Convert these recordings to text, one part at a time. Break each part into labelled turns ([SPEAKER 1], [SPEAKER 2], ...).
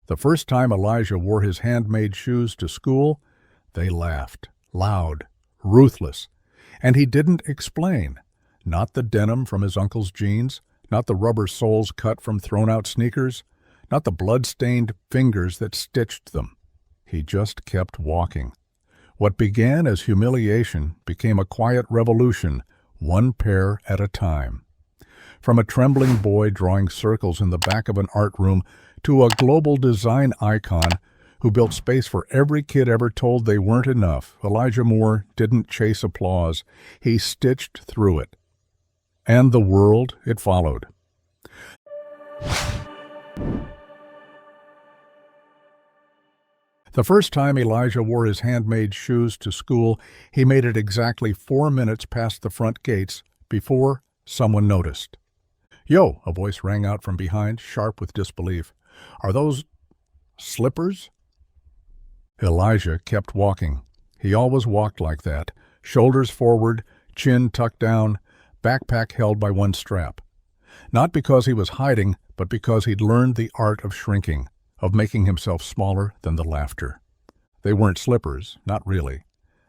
[SPEAKER 1] The first time Elijah wore his handmade shoes to school, they laughed, loud, ruthless, and he didn't explain. Not the denim from his uncle's jeans, not the rubber soles cut from thrown-out sneakers, not the blood-stained fingers that stitched them. He just kept walking. What began as humiliation became a quiet revolution, one pair at a time. From a trembling boy drawing circles in the back of an art room to a global design icon who built space for every kid ever told they weren't enough, Elijah Moore didn't chase applause. He stitched through it. And the world it followed. The first time Elijah wore his handmade shoes to school, he made it exactly 4 minutes past the front gates before someone noticed. "Yo," a voice rang out from behind, sharp with disbelief. "Are those slippers?" Elijah kept walking. He always walked like that, shoulders forward, chin tucked down, backpack held by one strap. Not because he was hiding, but because he'd learned the art of shrinking, of making himself smaller than the laughter. They weren't slippers, not really.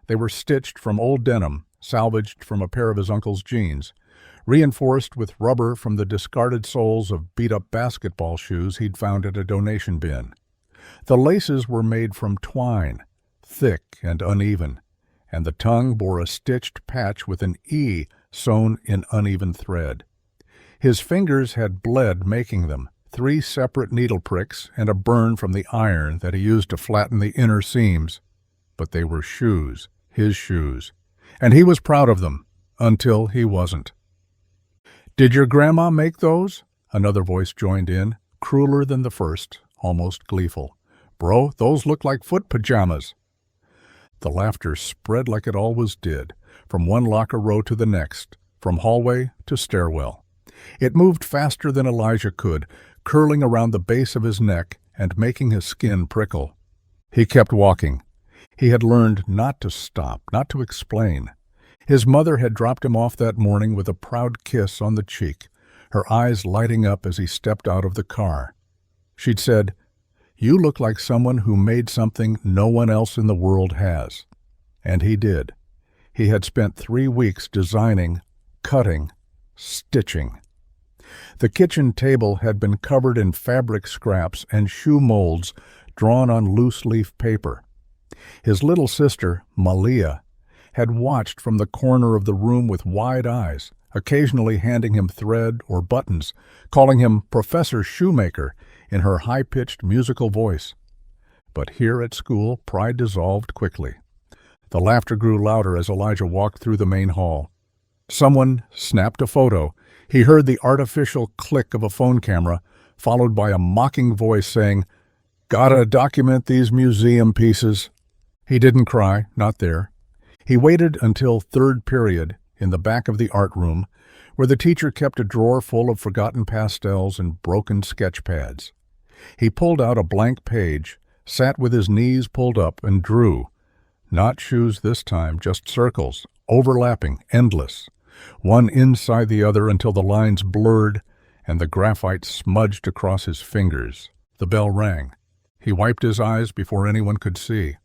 [SPEAKER 1] They were stitched from old denim, salvaged from a pair of his uncle's jeans, reinforced with rubber from the discarded soles of beat-up basketball shoes he'd found at a donation bin. The laces were made from twine, thick and uneven, and the tongue bore a stitched patch with an E sewn in uneven thread. His fingers had bled making them, 3 separate needle pricks and a burn from the iron that he used to flatten the inner seams. But they were shoes, his shoes, and he was proud of them, until he wasn't. "Did your grandma make those?" Another voice joined in, crueler than the first, almost gleeful. "Bro, those look like foot pajamas." The laughter spread like it always did, from one locker row to the next, from hallway to stairwell. It moved faster than Elijah could, curling around the base of his neck and making his skin prickle. He kept walking. He had learned not to stop, not to explain. His mother had dropped him off that morning with a proud kiss on the cheek, her eyes lighting up as he stepped out of the car. She'd said, "You look like someone who made something no one else in the world has." And he did. He had spent 3 weeks designing, cutting, stitching. The kitchen table had been covered in fabric scraps and shoe molds drawn on loose-leaf paper. His little sister, Malia, had watched from the corner of the room with wide eyes, occasionally handing him thread or buttons, calling him Professor Shoemaker in her high-pitched musical voice. But here at school, pride dissolved quickly. The laughter grew louder as Elijah walked through the main hall. Someone snapped a photo. He heard the artificial click of a phone camera, followed by a mocking voice saying, "Gotta document these museum pieces." He didn't cry, not there. He waited until third period in the back of the art room, where the teacher kept a drawer full of forgotten pastels and broken sketch pads. He pulled out a blank page, sat with his knees pulled up, and drew. Not shoes this time, just circles, overlapping, endless, one inside the other until the lines blurred and the graphite smudged across his fingers. The bell rang. He wiped his eyes before anyone could see.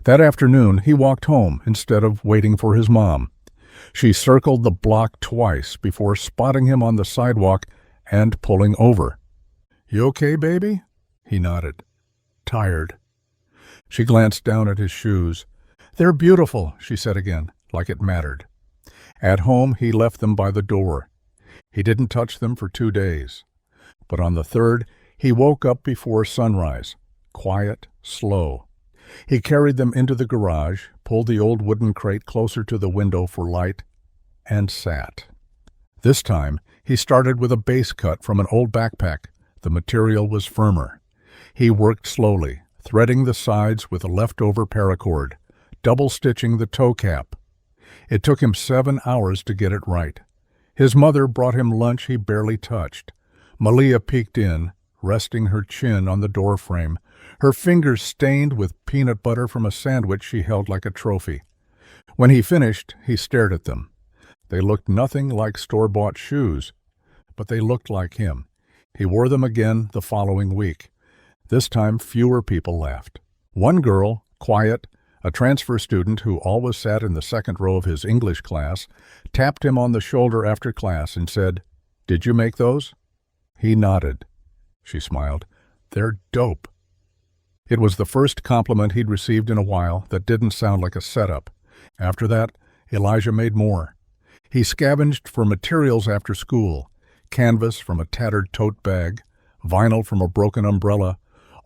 [SPEAKER 1] That afternoon, he walked home instead of waiting for his mom. She circled the block twice before spotting him on the sidewalk and pulling over. "You okay, baby?" He nodded. "Tired." She glanced down at his shoes. "They're beautiful," she said again, like it mattered. At home, he left them by the door. He didn't touch them for 2 days. But on the third, he woke up before sunrise, quiet, slow. He carried them into the garage, pulled the old wooden crate closer to the window for light, and sat. This time, he started with a base cut from an old backpack. The material was firmer. He worked slowly, threading the sides with a leftover paracord, double-stitching the toe cap. It took him 7 hours to get it right. His mother brought him lunch he barely touched. Malia peeked in, resting her chin on the doorframe, her fingers stained with peanut butter from a sandwich she held like a trophy. When he finished, he stared at them. They looked nothing like store-bought shoes, but they looked like him. He wore them again the following week. This time, fewer people laughed. One girl, quiet, a transfer student who always sat in the second row of his English class, tapped him on the shoulder after class and said, "Did you make those?" He nodded. She smiled. "They're dope." It was the first compliment he'd received in a while that didn't sound like a setup. After that, Elijah made more. He scavenged for materials after school: canvas from a tattered tote bag, vinyl from a broken umbrella,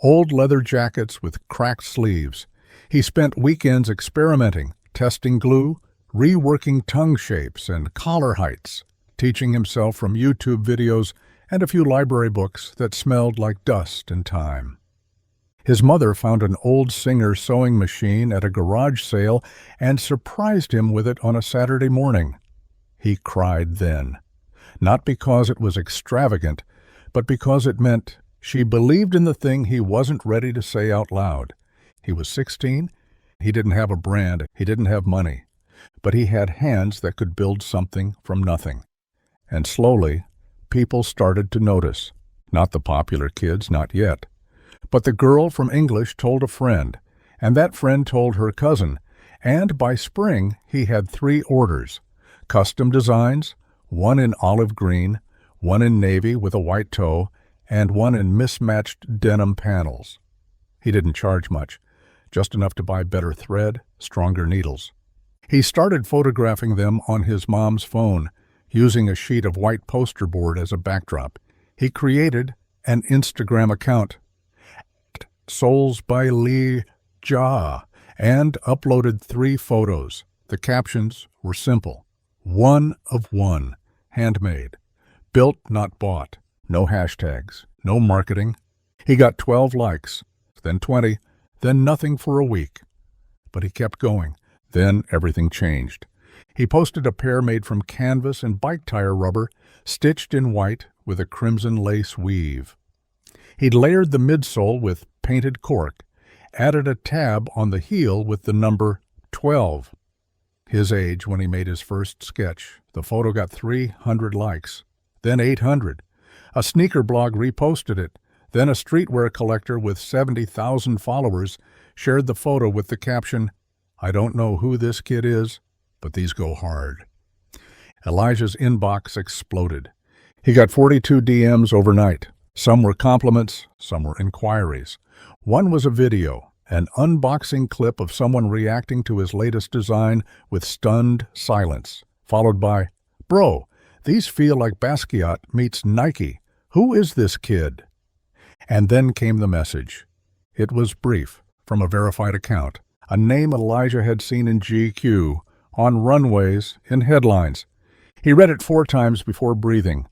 [SPEAKER 1] old leather jackets with cracked sleeves. He spent weekends experimenting, testing glue, reworking tongue shapes and collar heights, teaching himself from YouTube videos and a few library books that smelled like dust and time. His mother found an old Singer sewing machine at a garage sale and surprised him with it on a Saturday morning. He cried then, not because it was extravagant, but because it meant she believed in the thing he wasn't ready to say out loud. He was 16, he didn't have a brand, he didn't have money, but he had hands that could build something from nothing. And slowly, people started to notice. Not the popular kids, not yet. But the girl from English told a friend, and that friend told her cousin, and by spring he had 3 orders: custom designs, one in olive green, one in navy with a white toe, and one in mismatched denim panels. He didn't charge much, just enough to buy better thread, stronger needles. He started photographing them on his mom's phone, using a sheet of white poster board as a backdrop. He created an Instagram account, Souls by Lee Ja, and uploaded 3 photos. The captions were simple: one of one, handmade, built not bought, no hashtags, no marketing. He got 12 likes, then 20, then nothing for a week. But he kept going. Then everything changed. He posted a pair made from canvas and bike tire rubber, stitched in white with a crimson lace weave. He'd layered the midsole with painted cork, added a tab on the heel with the number 12. His age when he made his first sketch. The photo got 300 likes, then 800. A sneaker blog reposted it. Then a streetwear collector with 70,000 followers shared the photo with the caption, "I don't know who this kid is, but these go hard." Elijah's inbox exploded. He got 42 DMs overnight. Some were compliments, some were inquiries. One was a video, an unboxing clip of someone reacting to his latest design with stunned silence, followed by, "Bro, these feel like Basquiat meets Nike. Who is this kid?" And then came the message. It was brief, from a verified account, a name Elijah had seen in GQ, on runways, in headlines. He read it 4 times before breathing.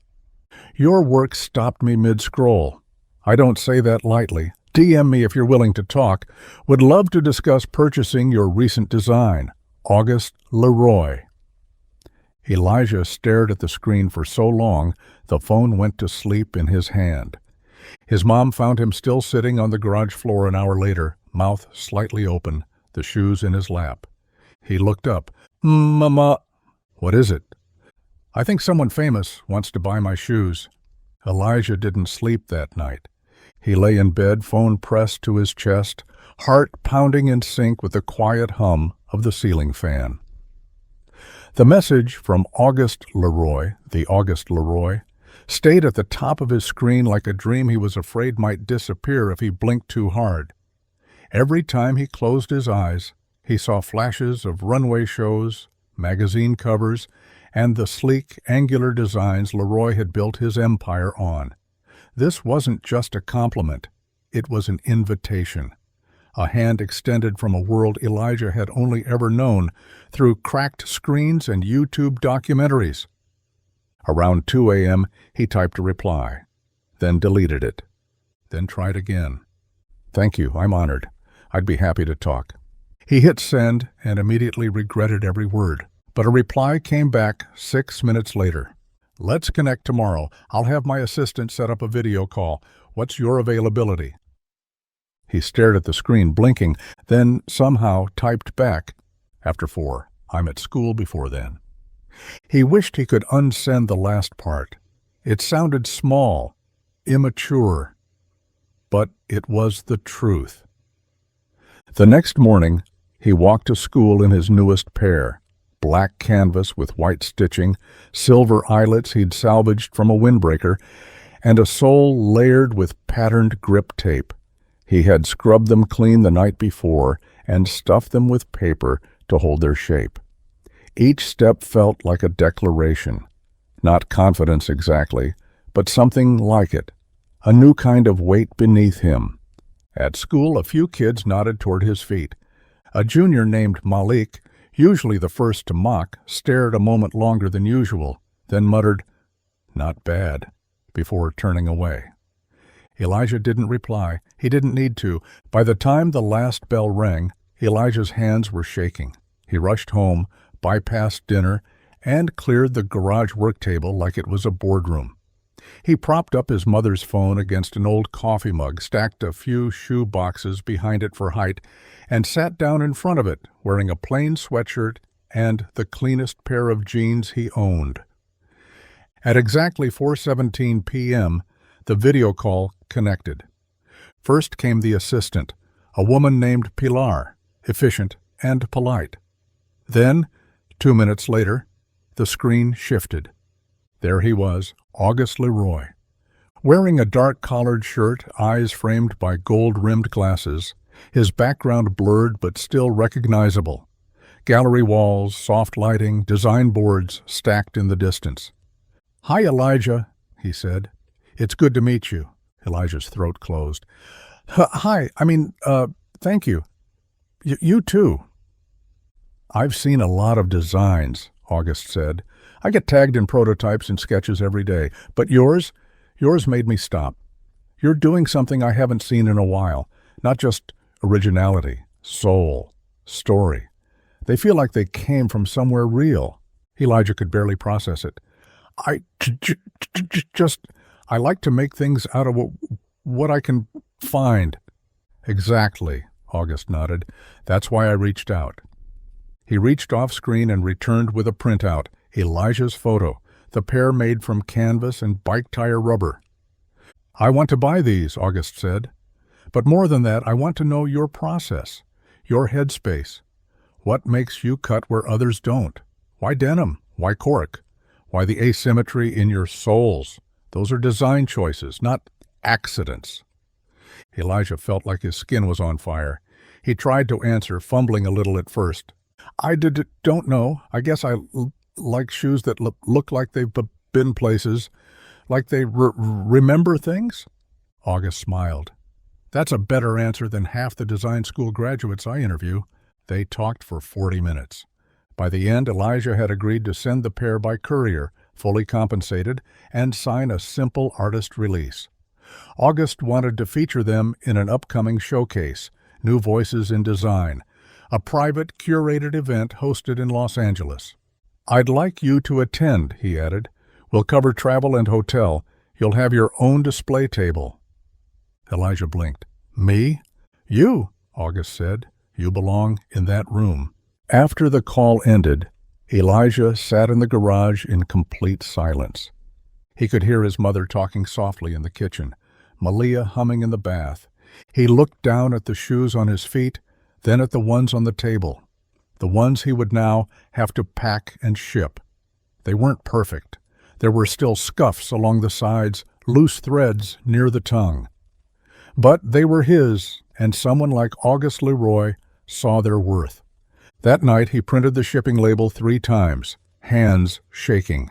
[SPEAKER 1] "Your work stopped me mid-scroll. I don't say that lightly. DM me if you're willing to talk. Would love to discuss purchasing your recent design. August Leroy." Elijah stared at the screen for so long, the phone went to sleep in his hand. His mom found him still sitting on the garage floor an hour later, mouth slightly open, the shoes in his lap. He looked up. "Mama." "What is it?" "I think someone famous wants to buy my shoes." Elijah didn't sleep that night. He lay in bed, phone pressed to his chest, heart pounding in sync with the quiet hum of the ceiling fan. The message from August Leroy, the August Leroy, stayed at the top of his screen like a dream he was afraid might disappear if he blinked too hard. Every time he closed his eyes, he saw flashes of runway shows, magazine covers, and the sleek, angular designs Leroy had built his empire on. This wasn't just a compliment. It was an invitation. A hand extended from a world Elijah had only ever known through cracked screens and YouTube documentaries. Around 2 a.m., he typed a reply, then deleted it, then tried again. "Thank you, I'm honored. I'd be happy to talk." He hit send and immediately regretted every word. But a reply came back 6 minutes later. "Let's connect tomorrow. I'll have my assistant set up a video call. What's your availability?" He stared at the screen, blinking, then somehow typed back, "After 4. I'm at school before then." He wished he could unsend the last part. It sounded small, immature. but it was the truth. The next morning, he walked to school in his newest pair, black canvas with white stitching, silver eyelets he'd salvaged from a windbreaker, and a sole layered with patterned grip tape. He had scrubbed them clean the night before and stuffed them with paper to hold their shape. Each step felt like a declaration. Not confidence exactly, but something like it. A new kind of weight beneath him. At school, a few kids nodded toward his feet. A junior named Malik, usually the first to mock, stared a moment longer than usual, then muttered, "Not bad," before turning away. Elijah didn't reply. He didn't need to. By the time the last bell rang, Elijah's hands were shaking. He rushed home, bypassed dinner, and cleared the garage work table like it was a boardroom. He propped up his mother's phone against an old coffee mug, stacked a few shoe boxes behind it for height, and sat down in front of it, wearing a plain sweatshirt and the cleanest pair of jeans he owned. At exactly 4:17 p.m., the video call connected. First came the assistant, a woman named Pilar, efficient and polite. Then, 2 minutes later, the screen shifted. There he was, August Leroy. Wearing a dark-collared shirt, eyes framed by gold-rimmed glasses, his background blurred but still recognizable. Gallery walls, soft lighting, design boards stacked in the distance. "Hi, Elijah," he said. "It's good to meet you." Elijah's throat closed. "Hi, thank you. You too." "I've seen a lot of designs," August said. "I get tagged in prototypes and sketches every day. But yours made me stop. You're doing something I haven't seen in a while. Not just originality, soul, story. They feel like they came from somewhere real." Elijah could barely process it. I like to make things out of what I can find." "Exactly," August nodded. "That's why I reached out." He reached off screen and returned with a printout, Elijah's photo, the pair made from canvas and bike tire rubber. "I want to buy these," August said. "But more than that, I want to know your process, your headspace. What makes you cut where others don't? Why denim? Why cork? Why the asymmetry in your soles? Those are design choices, not accidents." Elijah felt like his skin was on fire. He tried to answer, fumbling a little at first. "I don't know. I guess I like shoes that look like they've been places, like they remember things." August smiled. "That's a better answer than half the design school graduates I interview." They talked for 40 minutes. By the end, Elijah had agreed to send the pair by courier, fully compensated, and sign a simple artist release. August wanted to feature them in an upcoming showcase, New Voices in Design, a private, curated event hosted in Los Angeles. "I'd like you to attend," he added. "We'll cover travel and hotel. You'll have your own display table." Elijah blinked. "Me?" "You," August said. "You belong in that room." After the call ended, Elijah sat in the garage in complete silence. He could hear his mother talking softly in the kitchen, Malia humming in the bath. He looked down at the shoes on his feet, then at the ones on the table, the ones he would now have to pack and ship. They weren't perfect. There were still scuffs along the sides, loose threads near the tongue. But they were his, and someone like August Leroy saw their worth. That night he printed the shipping label 3 times, hands shaking.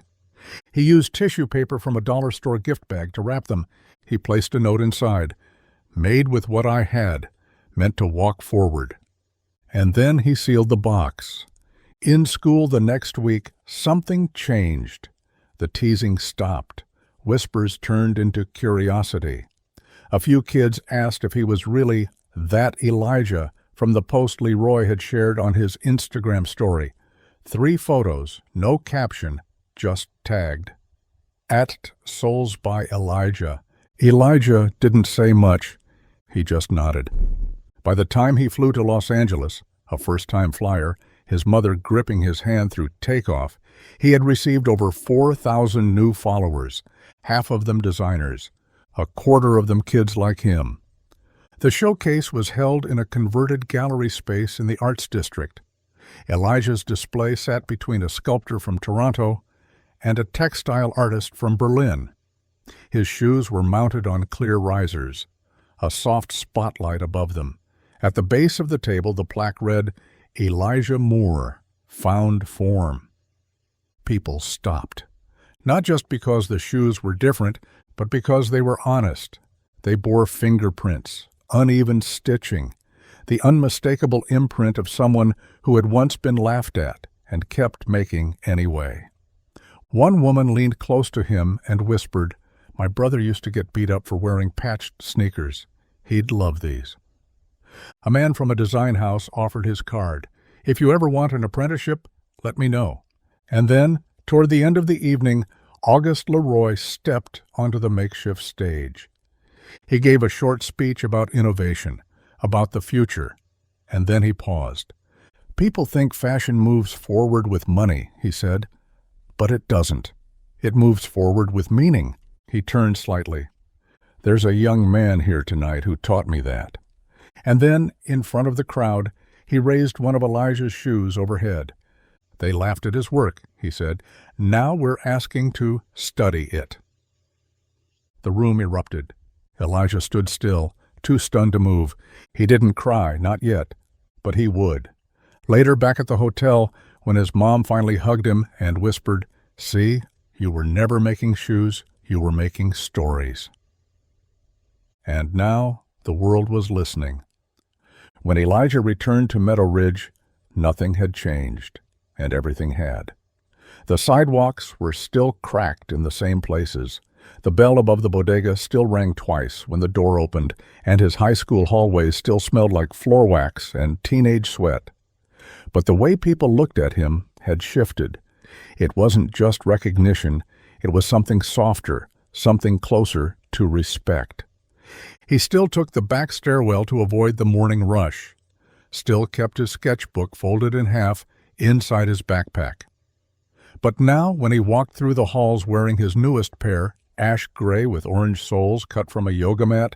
[SPEAKER 1] He used tissue paper from a dollar store gift bag to wrap them. He placed a note inside, "Made with what I had, meant to walk forward." And then he sealed the box. In school the next week, something changed. The teasing stopped. Whispers turned into curiosity. A few kids asked if he was really that Elijah from the post Leroy had shared on his Instagram story. 3 photos, no caption, just tagged. "At Souls by Elijah." Elijah didn't say much. He just nodded. By the time he flew to Los Angeles, a first-time flyer, his mother gripping his hand through takeoff, he had received over 4,000 new followers, half of them designers, a quarter of them kids like him. The showcase was held in a converted gallery space in the Arts District. Elijah's display sat between a sculptor from Toronto and a textile artist from Berlin. His shoes were mounted on clear risers, a soft spotlight above them. At the base of the table, the plaque read, "Elijah Moore, Found Form." People stopped, not just because the shoes were different, but because they were honest. They bore fingerprints, uneven stitching, the unmistakable imprint of someone who had once been laughed at and kept making anyway. One woman leaned close to him and whispered, "My brother used to get beat up for wearing patched sneakers. He'd love these." A man from a design house offered his card. "If you ever want an apprenticeship, let me know." And then, toward the end of the evening, Auguste Leroy stepped onto the makeshift stage. He gave a short speech about innovation, about the future, and then he paused. "People think fashion moves forward with money," he said, "but it doesn't. It moves forward with meaning." He turned slightly. "There's a young man here tonight who taught me that." And then, in front of the crowd, he raised one of Elijah's shoes overhead. "They laughed at his work," he said. "Now we're asking to study it." The room erupted. Elijah stood still, too stunned to move. He didn't cry, not yet, but he would. Later, back at the hotel, when his mom finally hugged him and whispered, "See, you were never making shoes, you were making stories." And now the world was listening. When Elijah returned to Meadow Ridge, nothing had changed, and everything had. The sidewalks were still cracked in the same places. The bell above the bodega still rang twice when the door opened, and his high school hallways still smelled like floor wax and teenage sweat. But the way people looked at him had shifted. It wasn't just recognition, it was something softer, something closer to respect. He still took the back stairwell to avoid the morning rush, still kept his sketchbook folded in half inside his backpack. But now, when he walked through the halls wearing his newest pair, ash gray with orange soles cut from a yoga mat,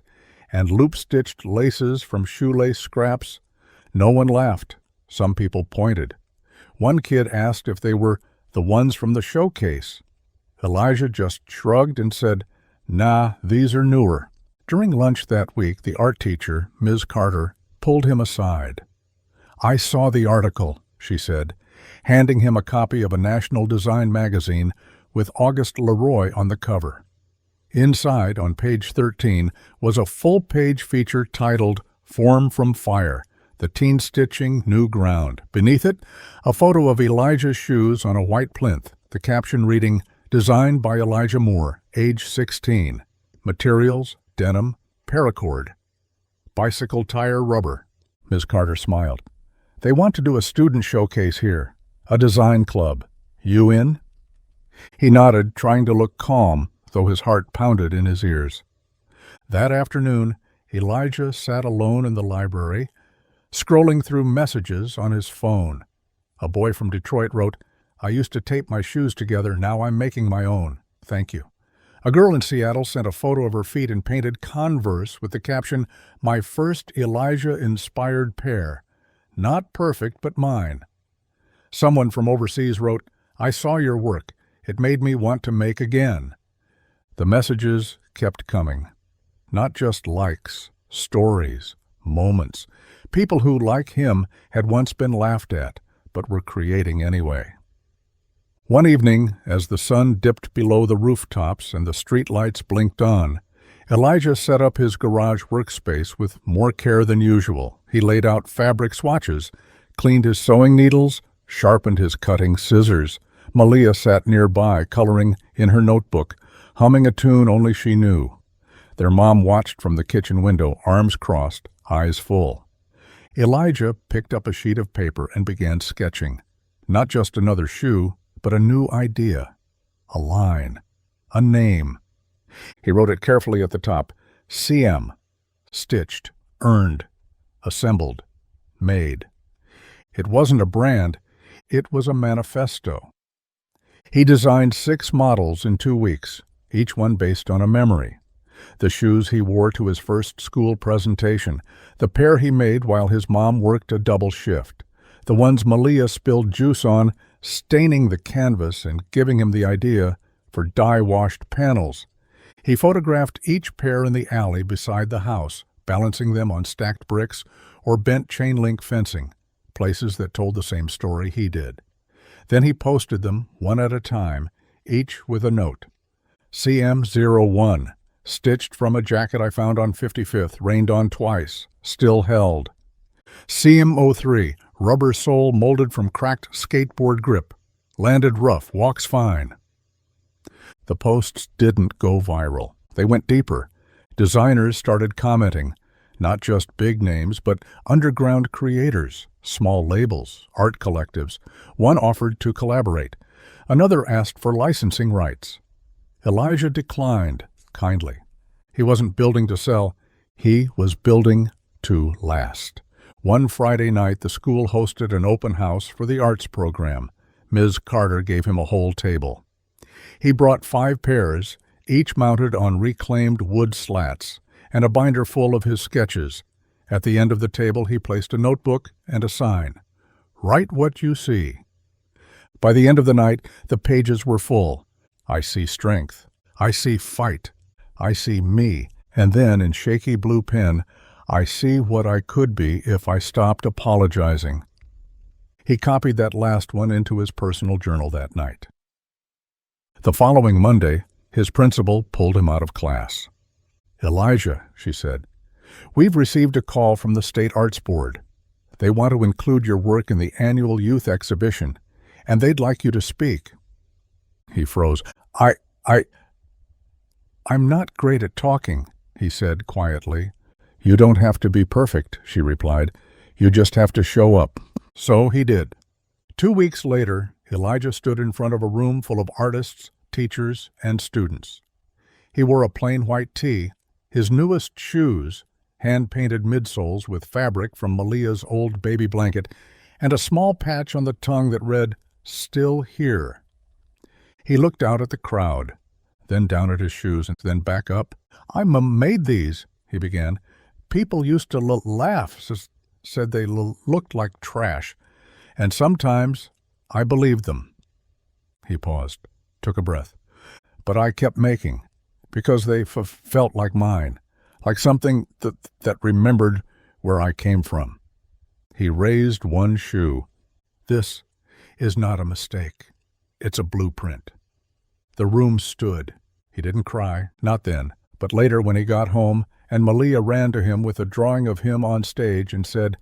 [SPEAKER 1] and loop-stitched laces from shoelace scraps, no one laughed. Some people pointed. One kid asked if they were the ones from the showcase. Elijah just shrugged and said, "Nah, these are newer." During lunch that week, the art teacher, Ms. Carter, pulled him aside. "I saw the article," she said, handing him a copy of a National Design magazine with Auguste Leroy on the cover. Inside, on page 13, was a full-page feature titled "Form from Fire, the Teen Stitching New Ground." Beneath it, a photo of Elijah's shoes on a white plinth, the caption reading, "Designed by Elijah Moore, age 16. Materials, denim, paracord. Bicycle tire rubber." Ms. Carter smiled. "They want to do a student showcase here, a design club. You in?" He nodded, trying to look calm, though his heart pounded in his ears. That afternoon, Elijah sat alone in the library, scrolling through messages on his phone. A boy from Detroit wrote, "I used to tape my shoes together, now I'm making my own. Thank you." A girl in Seattle sent a photo of her feet in painted Converse with the caption, "My first Elijah-inspired pair. Not perfect, but mine." Someone from overseas wrote, "I saw your work. It made me want to make again." The messages kept coming. Not just likes, stories, moments. People who, like him, had once been laughed at, but were creating anyway. One evening, as the sun dipped below the rooftops and the streetlights blinked on, Elijah set up his garage workspace with more care than usual. He laid out fabric swatches, cleaned his sewing needles, sharpened his cutting scissors. Malia sat nearby, coloring in her notebook, humming a tune only she knew. Their mom watched from the kitchen window, arms crossed, eyes full. Elijah picked up a sheet of paper and began sketching. Not just another shoe, but a new idea, a line, a name. He wrote it carefully at the top, CM, stitched, earned, assembled, made. It wasn't a brand, it was a manifesto. He designed 6 models in 2 weeks, each one based on a memory. The shoes he wore to his first school presentation, the pair he made while his mom worked a double shift, the ones Malia spilled juice on, staining the canvas and giving him the idea for dye-washed panels. He photographed each pair in the alley beside the house, balancing them on stacked bricks or bent chain-link fencing, places that told the same story he did. Then he posted them, one at a time, each with a note. CM01, stitched from a jacket I found on 55th, rained on twice, still held. CM03, rubber sole molded from cracked skateboard grip, landed rough, walks fine. The posts didn't go viral. They went deeper. Designers started commenting, not just big names, but underground creators, small labels, art collectives. One offered to collaborate. Another asked for licensing rights. Elijah declined, kindly. He wasn't building to sell. He was building to last. One Friday night, the school hosted an open house for the arts program. Ms. Carter gave him a whole table. He brought 5 pairs, each mounted on reclaimed wood slats, and a binder full of his sketches. At the end of the table, he placed a notebook and a sign. Write what you see. By the end of the night, the pages were full. I see strength. I see fight. I see me. And then, in shaky blue pen, I see what I could be if I stopped apologizing. He copied that last one into his personal journal that night. The following Monday, his principal pulled him out of class. Elijah, she said, we've received a call from the State Arts Board. They want to include your work in the annual youth exhibition, and they'd like you to speak. He froze. I'm not great at talking, he said quietly. You don't have to be perfect, she replied. You just have to show up. So he did. 2 weeks later, Elijah stood in front of a room full of artists, teachers, and students. He wore a plain white tee, his newest shoes, hand-painted midsoles with fabric from Malia's old baby blanket, and a small patch on the tongue that read, Still Here. He looked out at the crowd, then down at his shoes, and then back up. I made these, he began. People used to laugh, said they looked like trash, and sometimes I believed them. He paused, took a breath. But I kept making, because they felt like mine, like something that remembered where I came from. He raised one shoe. This is not a mistake. It's a blueprint. The room stood. He didn't cry, not then, but later when he got home, and Malia ran to him with a drawing of him on stage and said,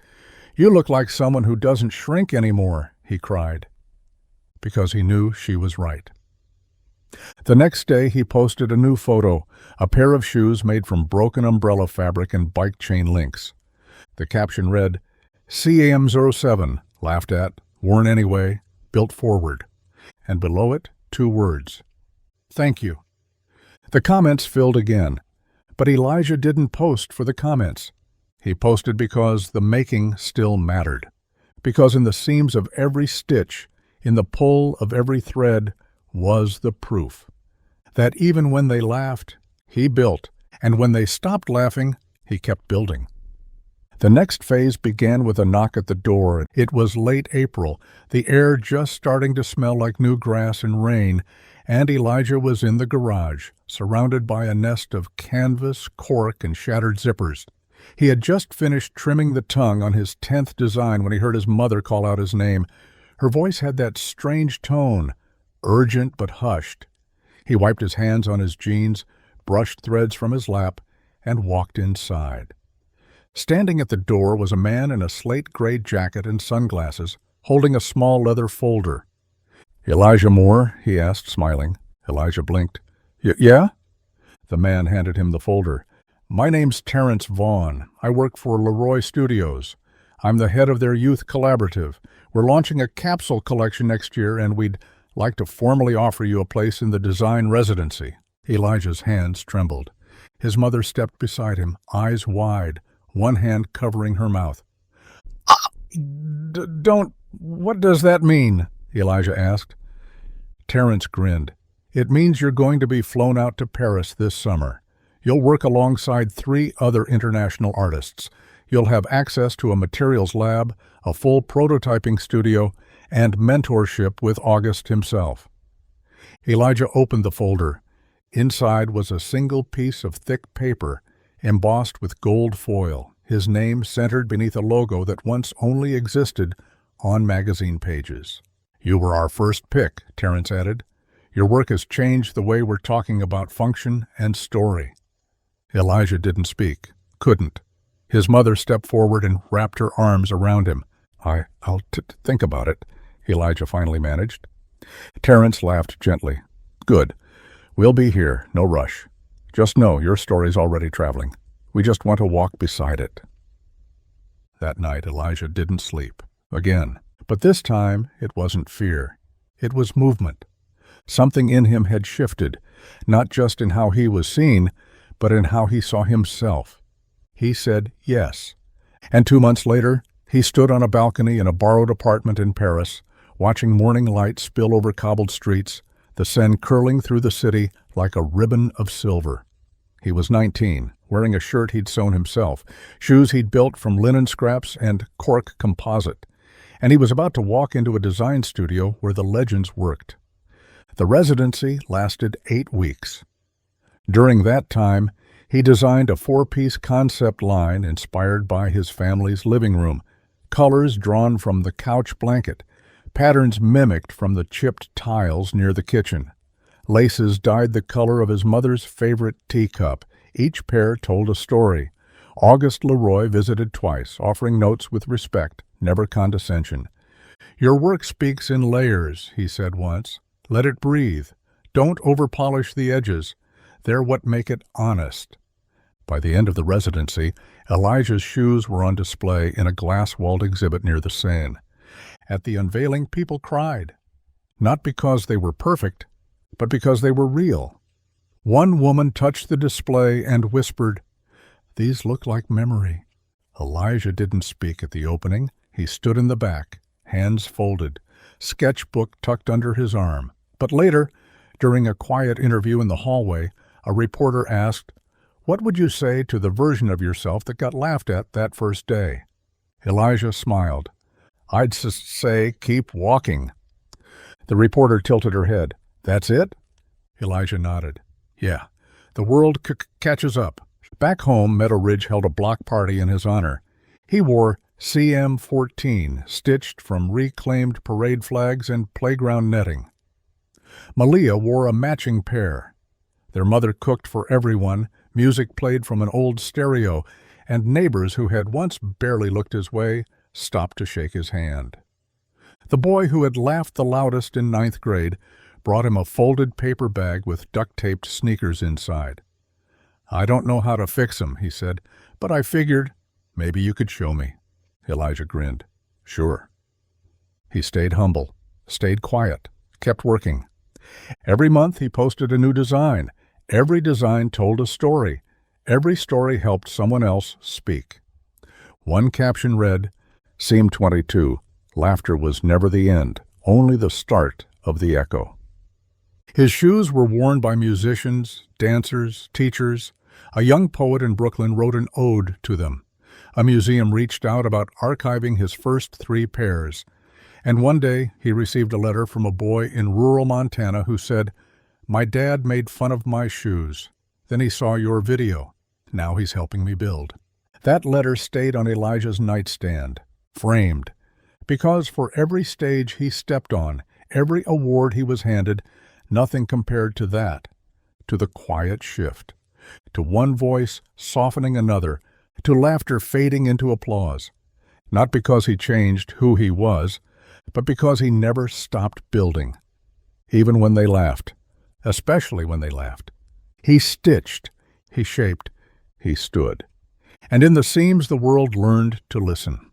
[SPEAKER 1] You look like someone who doesn't shrink anymore, he cried, because he knew she was right. The next day he posted a new photo, a pair of shoes made from broken umbrella fabric and bike chain links. The caption read, CAM07, laughed at, worn anyway, built forward. And below it, 2 words, Thank you. The comments filled again, but Elijah didn't post for the comments. He posted because the making still mattered, because in the seams of every stitch, in the pull of every thread, was the proof that even when they laughed, he built, and when they stopped laughing, he kept building. The next phase began with a knock at the door. It was late April, the air just starting to smell like new grass and rain, and Elijah was in the garage, surrounded by a nest of canvas, cork, and shattered zippers. He had just finished trimming the tongue on his 10th design when he heard his mother call out his name. Her voice had that strange tone, urgent but hushed. He wiped his hands on his jeans, brushed threads from his lap, and walked inside. Standing at the door was a man in a slate-gray jacket and sunglasses, holding a small leather folder. Elijah Moore? He asked, smiling. Elijah blinked. Yeah? The man handed him the folder. My name's Terrence Vaughn. I work for Leroy Studios. I'm the head of their youth collaborative. We're launching a capsule collection next year, and we'd like to formally offer you a place in the design residency. Elijah's hands trembled. His mother stepped beside him, eyes wide, one hand covering her mouth. What does that mean? Elijah asked. Terrence grinned. It means you're going to be flown out to Paris this summer. You'll work alongside 3 other international artists. You'll have access to a materials lab, a full prototyping studio, and mentorship with August himself. Elijah opened the folder. Inside was a single piece of thick paper, embossed with gold foil, his name centered beneath a logo that once only existed on magazine pages. "You were our first pick," Terrence added. "Your work has changed the way we're talking about function and story." Elijah didn't speak, couldn't. His mother stepped forward and wrapped her arms around him. I'll think about it," Elijah finally managed. Terrence laughed gently. "Good. We'll be here, no rush. Just know your story's already traveling. We just want to walk beside it." That night Elijah didn't sleep. Again. But this time it wasn't fear. It was movement. Something in him had shifted, not just in how he was seen, but in how he saw himself. He said yes. And 2 months later, he stood on a balcony in a borrowed apartment in Paris, watching morning light spill over cobbled streets, the Seine curling through the city like a ribbon of silver. He was 19, wearing a shirt he'd sewn himself, shoes he'd built from linen scraps and cork composite, and he was about to walk into a design studio where the legends worked. The residency lasted 8 weeks. During that time, he designed a 4-piece concept line inspired by his family's living room, colors drawn from the couch blanket, patterns mimicked from the chipped tiles near the kitchen. Laces dyed the color of his mother's favorite teacup. Each pair told a story. Auguste Leroy visited twice, offering notes with respect, never condescension. "Your work speaks in layers," he said once. "Let it breathe. Don't overpolish the edges. They're what make it honest." By the end of the residency, Elijah's shoes were on display in a glass-walled exhibit near the Seine. At the unveiling, people cried. Not because they were perfect, but because they were real. One woman touched the display and whispered, "These look like memory." Elijah didn't speak at the opening. He stood in the back, hands folded, sketchbook tucked under his arm. But later, during a quiet interview in the hallway, a reporter asked, "What would you say to the version of yourself that got laughed at that first day?" Elijah smiled. "I'd say keep walking." The reporter tilted her head. "That's it?" Elijah nodded. "Yeah, the world catches up." Back home, Meadow Ridge held a block party in his honor. He wore CM14, stitched from reclaimed parade flags and playground netting. Malia wore a matching pair. Their mother cooked for everyone, music played from an old stereo, and neighbors who had once barely looked his way stopped to shake his hand. The boy who had laughed the loudest in 9th grade brought him a folded paper bag with duct-taped sneakers inside. "I don't know how to fix 'em," he said, "but I figured maybe you could show me." Elijah grinned. "Sure." He stayed humble, stayed quiet, kept working. Every month he posted a new design. Every design told a story. Every story helped someone else speak. One caption read, "Seam 22, laughter was never the end, only the start of the echo." His shoes were worn by musicians, dancers, teachers. A young poet in Brooklyn wrote an ode to them. A museum reached out about archiving his first 3 pairs. And one day he received a letter from a boy in rural Montana who said, "My dad made fun of my shoes. Then he saw your video. Now he's helping me build." That letter stayed on Elijah's nightstand, framed, because for every stage he stepped on, every award he was handed, nothing compared to that, to the quiet shift, to one voice softening another, to laughter fading into applause. Not because he changed who he was, but because he never stopped building. Even when they laughed, especially when they laughed. He stitched, he shaped, he stood. And in the seams the world learned to listen.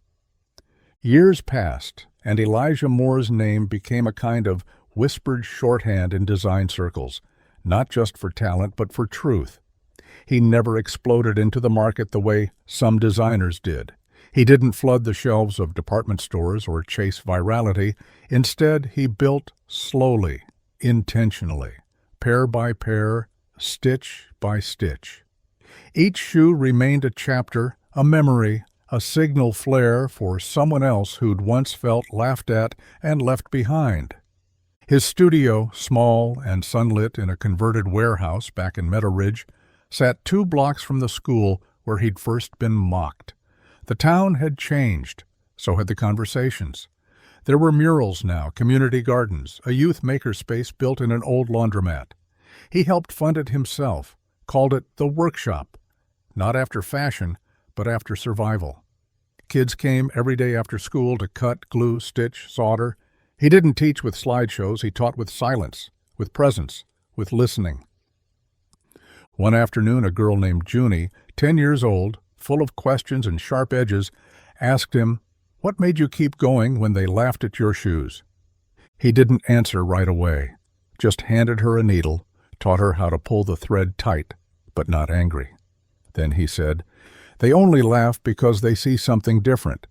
[SPEAKER 1] Years passed, and Elijah Moore's name became a kind of whispered shorthand in design circles, not just for talent, but for truth. He never exploded into the market the way some designers did. He didn't flood the shelves of department stores or chase virality. Instead, he built slowly, intentionally, pair by pair, stitch by stitch. Each shoe remained a chapter, a memory, a signal flare for someone else who'd once felt laughed at and left behind. His studio, small and sunlit in a converted warehouse back in Meadow Ridge, sat 2 blocks from the school where he'd first been mocked. The town had changed, so had the conversations. There were murals now, community gardens, a youth makerspace built in an old laundromat. He helped fund it himself, called it the workshop, not after fashion, but after survival. Kids came every day after school to cut, glue, stitch, solder. He didn't teach with slideshows, he taught with silence, with presence, with listening. One afternoon, a girl named Junie, 10 years old, full of questions and sharp edges, asked him, "What made you keep going when they laughed at your shoes?" He didn't answer right away, just handed her a needle, taught her how to pull the thread tight, but not angry. Then he said, "They only laugh because they see something different.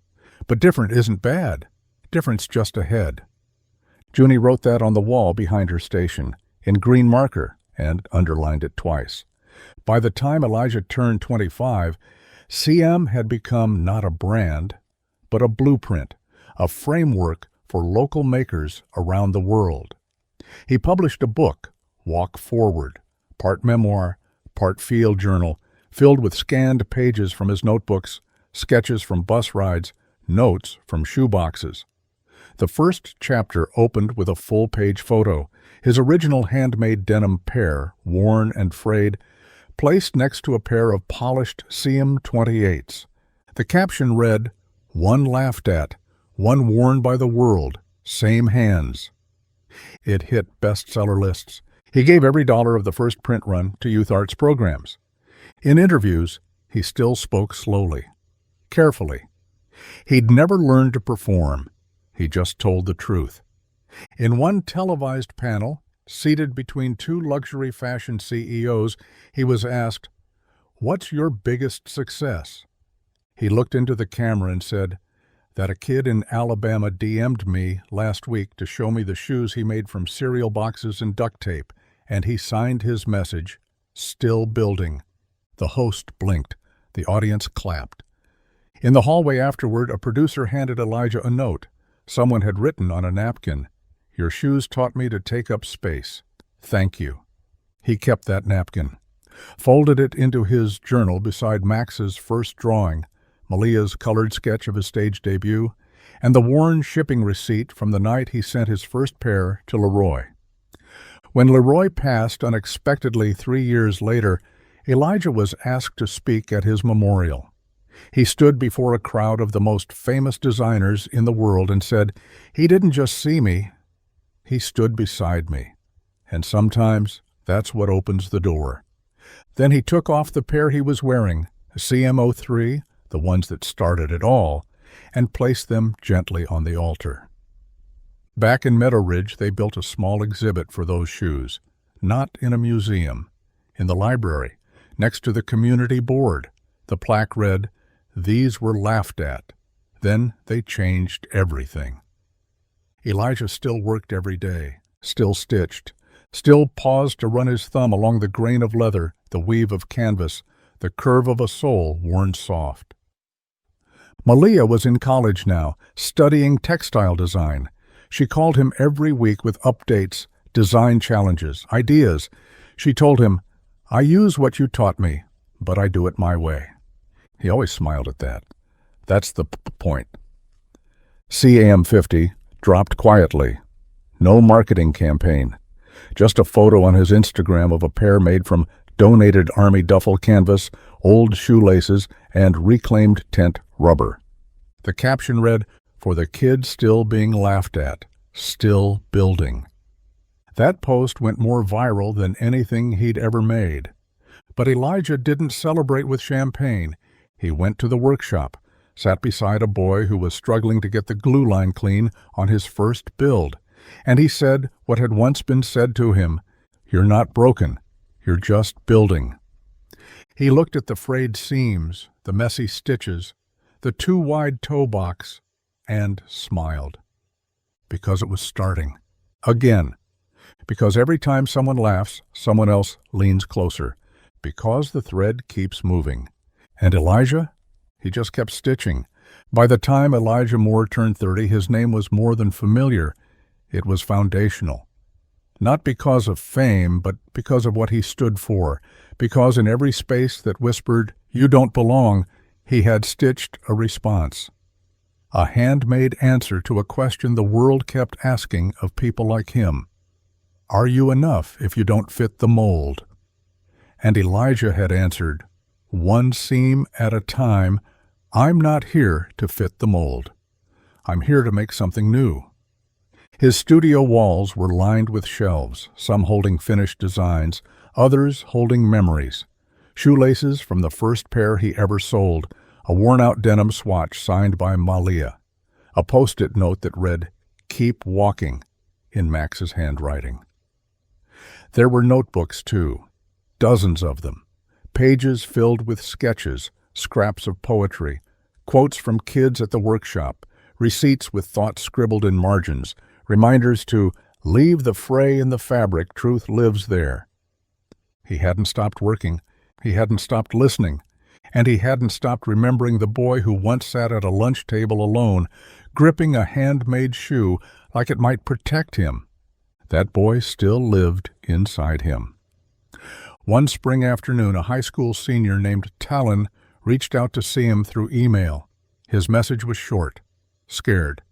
[SPEAKER 1] But different isn't bad. Different's just ahead." Junie wrote that on the wall behind her station, in green marker, and underlined it twice. By the time Elijah turned 25, CM had become not a brand, but a blueprint, a framework for local makers around the world. He published a book, Walk Forward, part memoir, part field journal, filled with scanned pages from his notebooks, sketches from bus rides, notes from shoeboxes. The first chapter opened with a full-page photo, his original handmade denim pair, worn and frayed, placed next to a pair of polished CM28s. The caption read, "One laughed at, one worn by the world, same hands." It hit bestseller lists. He gave every dollar of the first print run to youth arts programs. In interviews, he still spoke slowly, carefully. He'd never learned to perform. He just told the truth. In one televised panel, seated between 2 luxury fashion CEOs, he was asked, "What's your biggest success?" He looked into the camera and said, "That a kid in Alabama DM'd me last week to show me the shoes he made from cereal boxes and duct tape, and he signed his message, 'Still building.'" The host blinked. The audience clapped. In the hallway afterward, a producer handed Elijah a note. Someone had written on a napkin, "Your shoes taught me to take up space. Thank you." He kept that napkin, folded it into his journal beside Max's first drawing, Malia's colored sketch of his stage debut, and the worn shipping receipt from the night he sent his first pair to Leroy. When Leroy passed unexpectedly 3 years later, Elijah was asked to speak at his memorial. He stood before a crowd of the most famous designers in the world and said, "He didn't just see me, he stood beside me. And sometimes that's what opens the door." Then he took off the pair he was wearing, CM03, the ones that started it all, and placed them gently on the altar. Back in Meadow Ridge, they built a small exhibit for those shoes, not in a museum, in the library, next to the community board. The plaque read, "These were laughed at. Then they changed everything." Elijah still worked every day, still stitched, still paused to run his thumb along the grain of leather, the weave of canvas, the curve of a sole worn soft. Malia was in college now, studying textile design. She called him every week with updates, design challenges, ideas. She told him, "I use what you taught me, but I do it my way." He always smiled at that. That's the point. CAM50 dropped quietly. No marketing campaign. Just a photo on his Instagram of a pair made from donated Army duffel canvas, old shoelaces, and reclaimed tent rubber. The caption read, "For the kids still being laughed at, still building." That post went more viral than anything he'd ever made. But Elijah didn't celebrate with champagne. He went to the workshop, sat beside a boy who was struggling to get the glue line clean on his first build, and he said what had once been said to him, "You're not broken, you're just building." He looked at the frayed seams, the messy stitches, the too wide toe box, and smiled. Because it was starting. Again. Because every time someone laughs, someone else leans closer. Because the thread keeps moving. And Elijah? He just kept stitching. By the time Elijah Moore turned 30, his name was more than familiar. It was foundational. Not because of fame, but because of what he stood for. Because in every space that whispered, "You don't belong," he had stitched a response. A handmade answer to a question the world kept asking of people like him. Are you enough if you don't fit the mold? And Elijah had answered, one seam at a time, I'm not here to fit the mold. I'm here to make something new. His studio walls were lined with shelves, some holding finished designs, others holding memories. Shoelaces from the first pair he ever sold, a worn-out denim swatch signed by Malia, a post-it note that read, "Keep walking," in Max's handwriting. There were notebooks, too, dozens of them, pages filled with sketches, scraps of poetry, quotes from kids at the workshop, receipts with thoughts scribbled in margins, reminders to leave the fray in the fabric, truth lives there. He hadn't stopped working, he hadn't stopped listening, and he hadn't stopped remembering the boy who once sat at a lunch table alone, gripping a handmade shoe like it might protect him. That boy still lived inside him. One spring afternoon, a high school senior named Talon reached out to see him through email. His message was short, scared.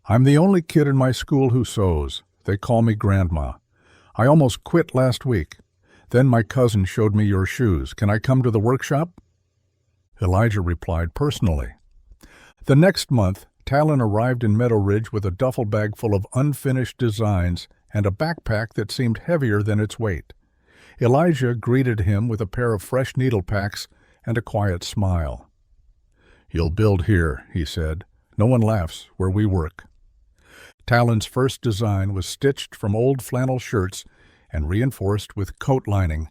[SPEAKER 1] I'm the only kid in my school who sews. They call me Grandma. I almost quit last week. Then my cousin showed me your shoes. Can I come to the workshop? Elijah replied personally. The next month, Talon arrived in Meadow Ridge with a duffel bag full of unfinished designs and a backpack that seemed heavier than its weight. Elijah greeted him with a pair of fresh needle packs and a quiet smile. You'll build here, he said. No one laughs where we work. Talon's first design was stitched from old flannel shirts and reinforced with coat lining.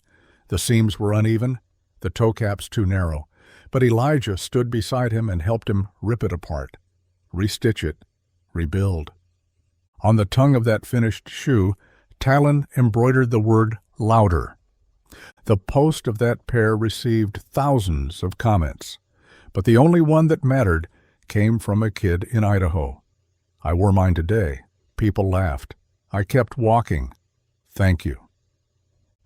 [SPEAKER 1] The seams were uneven, the toe caps too narrow, but Elijah stood beside him and helped him rip it apart, restitch it, rebuild. On the tongue of that finished shoe, Talon embroidered the word louder. The post of that pair received thousands of comments, but the only one that mattered came from a kid in Idaho. I wore mine today. People laughed. I kept walking. Thank you.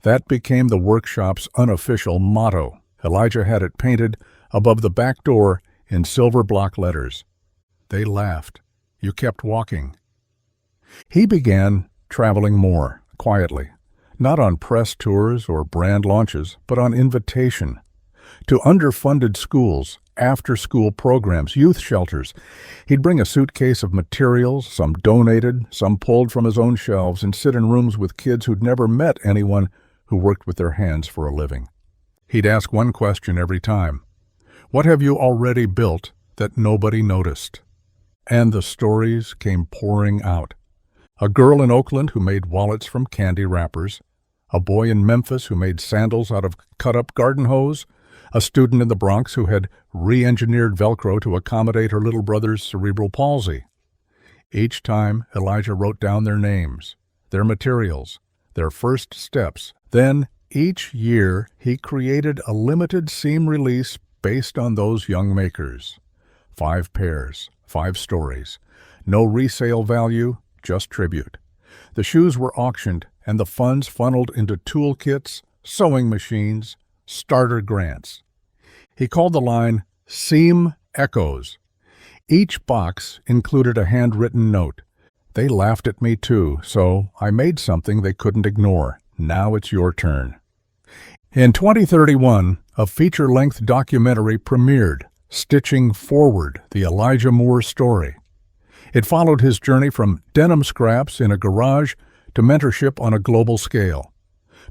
[SPEAKER 1] That became the workshop's unofficial motto. Elijah had it painted above the back door in silver block letters. They laughed. You kept walking. He began traveling more, quietly, not on press tours or brand launches, but on invitation, to underfunded schools, after-school programs, youth shelters. He'd bring a suitcase of materials, some donated, some pulled from his own shelves, and sit in rooms with kids who'd never met anyone who worked with their hands for a living. He'd ask one question every time. What have you already built that nobody noticed? And the stories came pouring out. A girl in Oakland who made wallets from candy wrappers, a boy in Memphis who made sandals out of cut-up garden hose, a student in the Bronx who had re-engineered Velcro to accommodate her little brother's cerebral palsy. Each time, Elijah wrote down their names, their materials, their first steps. Then, each year, he created a limited seam release based on those young makers. 5 pairs, 5 stories. No resale value, just tribute. The shoes were auctioned, and the funds funneled into toolkits, sewing machines, starter grants. He called the line Seam Echoes. Each box included a handwritten note. They laughed at me too, so I made something they couldn't ignore. Now it's your turn. In 2031, a feature-length documentary premiered, Stitching Forward, the Elijah Moore story. It followed his journey from denim scraps in a garage to mentorship on a global scale.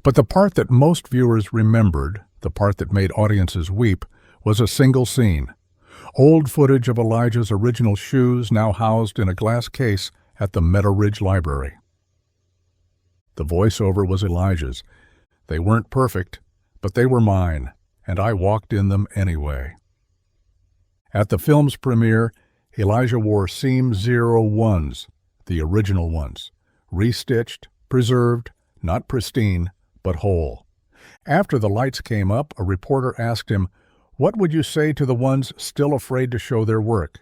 [SPEAKER 1] But the part that most viewers remembered, the part that made audiences weep, was a single scene. Old footage of Elijah's original shoes now housed in a glass case at the Meadow Ridge Library. The voiceover was Elijah's. They weren't perfect, but they were mine, and I walked in them anyway. At the film's premiere, Elijah wore Seam 01s, the original ones, restitched, preserved, not pristine, but whole. After the lights came up, a reporter asked him, "What would you say to the ones still afraid to show their work?"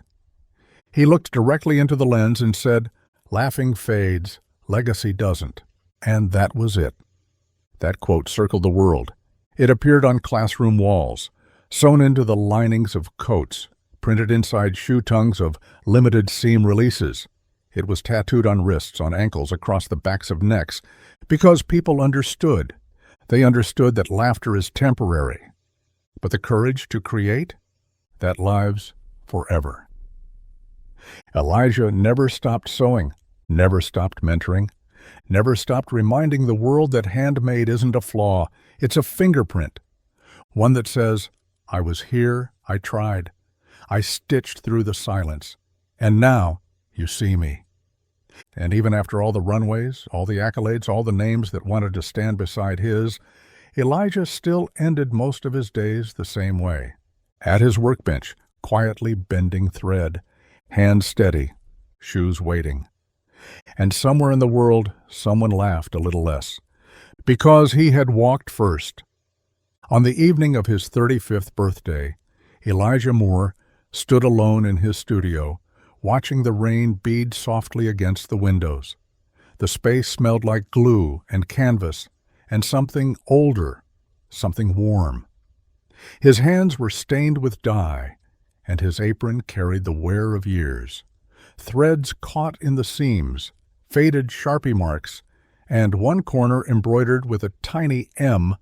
[SPEAKER 1] He looked directly into the lens and said, "Laughing fades, legacy doesn't." And that was it. That quote circled the world. It appeared on classroom walls, sewn into the linings of coats, printed inside shoe tongues of limited seam releases. It was tattooed on wrists, on ankles, across the backs of necks, because people understood. They understood that laughter is temporary, but the courage to create, that lives forever. Elijah never stopped sewing, never stopped mentoring, never stopped reminding the world that handmade isn't a flaw, it's a fingerprint. One that says, "I was here, I tried, I stitched through the silence, and now you see me." And even after all the runways, all the accolades, all the names that wanted to stand beside his, Elijah still ended most of his days the same way. At his workbench, quietly bending thread, hands steady, shoes waiting. And somewhere in the world, someone laughed a little less, because he had walked first. On the evening of his 35th birthday, Elijah Moore stood alone in his studio, watching the rain bead softly against the windows. The space smelled like glue and canvas and something older, something warm. His hands were stained with dye, and his apron carried the wear of years. Threads caught in the seams, faded Sharpie marks, and one corner embroidered with a tiny M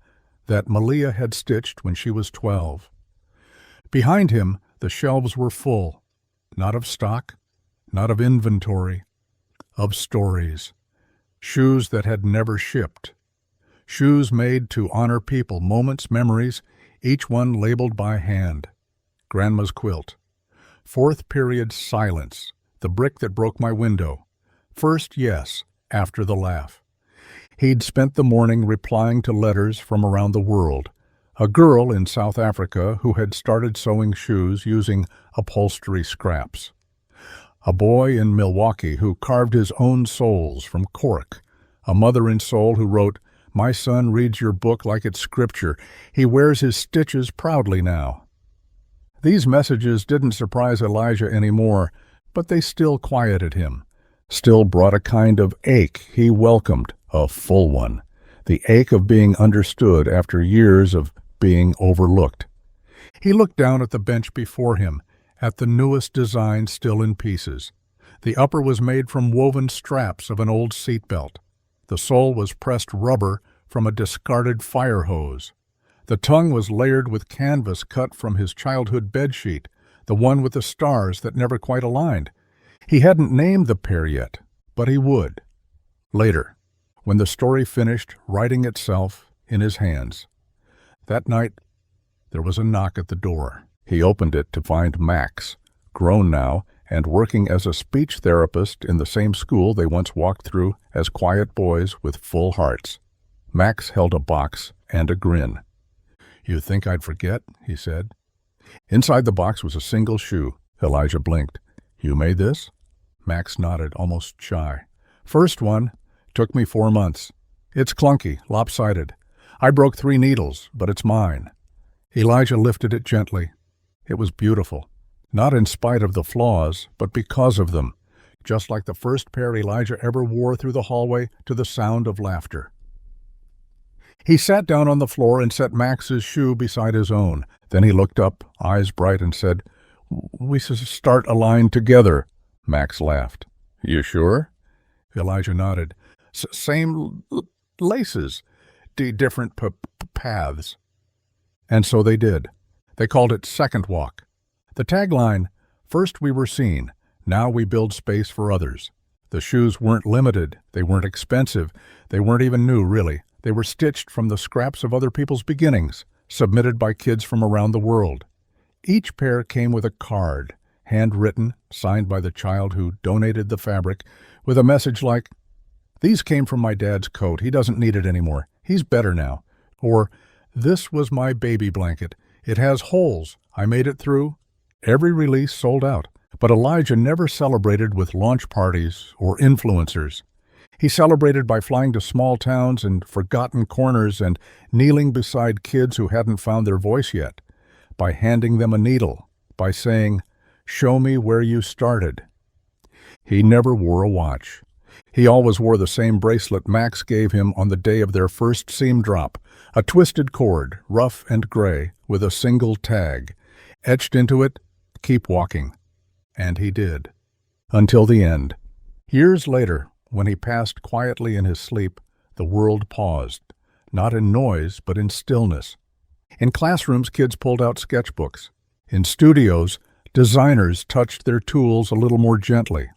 [SPEAKER 1] that Malia had stitched when she was 12. Behind him, the shelves were full, not of stock, not of inventory, of stories. Shoes that had never shipped. Shoes made to honor people, moments, memories, each one labeled by hand. Grandma's quilt. Fourth period silence, the brick that broke my window. First yes, after the laugh. He'd spent the morning replying to letters from around the world. A girl in South Africa who had started sewing shoes using upholstery scraps. A boy in Milwaukee who carved his own soles from cork. A mother in Seoul who wrote, "My son reads your book like it's scripture. He wears his stitches proudly now." These messages didn't surprise Elijah anymore, but they still quieted him, still brought a kind of ache he welcomed, a full one, the ache of being understood after years of being overlooked. He looked down at the bench before him, at the newest design still in pieces. The upper was made from woven straps of an old seatbelt. The sole was pressed rubber from a discarded fire hose. The tongue was layered with canvas cut from his childhood bedsheet, the one with the stars that never quite aligned. He hadn't named the pair yet, but he would. Later, when the story finished writing itself in his hands. That night, there was a knock at the door. He opened it to find Max, grown now, and working as a speech therapist in the same school they once walked through as quiet boys with full hearts. Max held a box and a grin. "You think I'd forget?" he said. Inside the box was a single shoe. Elijah blinked. "You made this?" Max nodded, almost shy. "First one. Took me 4 months. It's clunky, lopsided. I broke 3 needles, but it's mine." Elijah lifted it gently. It was beautiful. Not in spite of the flaws, but because of them, just like the first pair Elijah ever wore through the hallway to the sound of laughter. He sat down on the floor and set Max's shoe beside his own. Then he looked up, eyes bright, and said, "We start a line together." Max laughed. "You sure?" Elijah nodded. "Same laces, different paths." And so they did. They called it Second Walk. The tagline, "First we were seen, now we build space for others." The shoes weren't limited, they weren't expensive, they weren't even new, really. They were stitched from the scraps of other people's beginnings, submitted by kids from around the world. Each pair came with a card, handwritten, signed by the child who donated the fabric, with a message like, "These came from my dad's coat, he doesn't need it anymore, he's better now." Or, "This was my baby blanket, it has holes, I made it through." Every release sold out, but Elijah never celebrated with launch parties or influencers. He celebrated by flying to small towns and forgotten corners and kneeling beside kids who hadn't found their voice yet, by handing them a needle, by saying, "Show me where you started." He never wore a watch. He always wore the same bracelet Max gave him on the day of their first seam drop, a twisted cord, rough and gray, with a single tag. Etched into it, "Keep walking." And he did. Until the end. Years later, when he passed quietly in his sleep, the world paused, not in noise, but in stillness. In classrooms, kids pulled out sketchbooks. In studios, designers touched their tools a little more gently.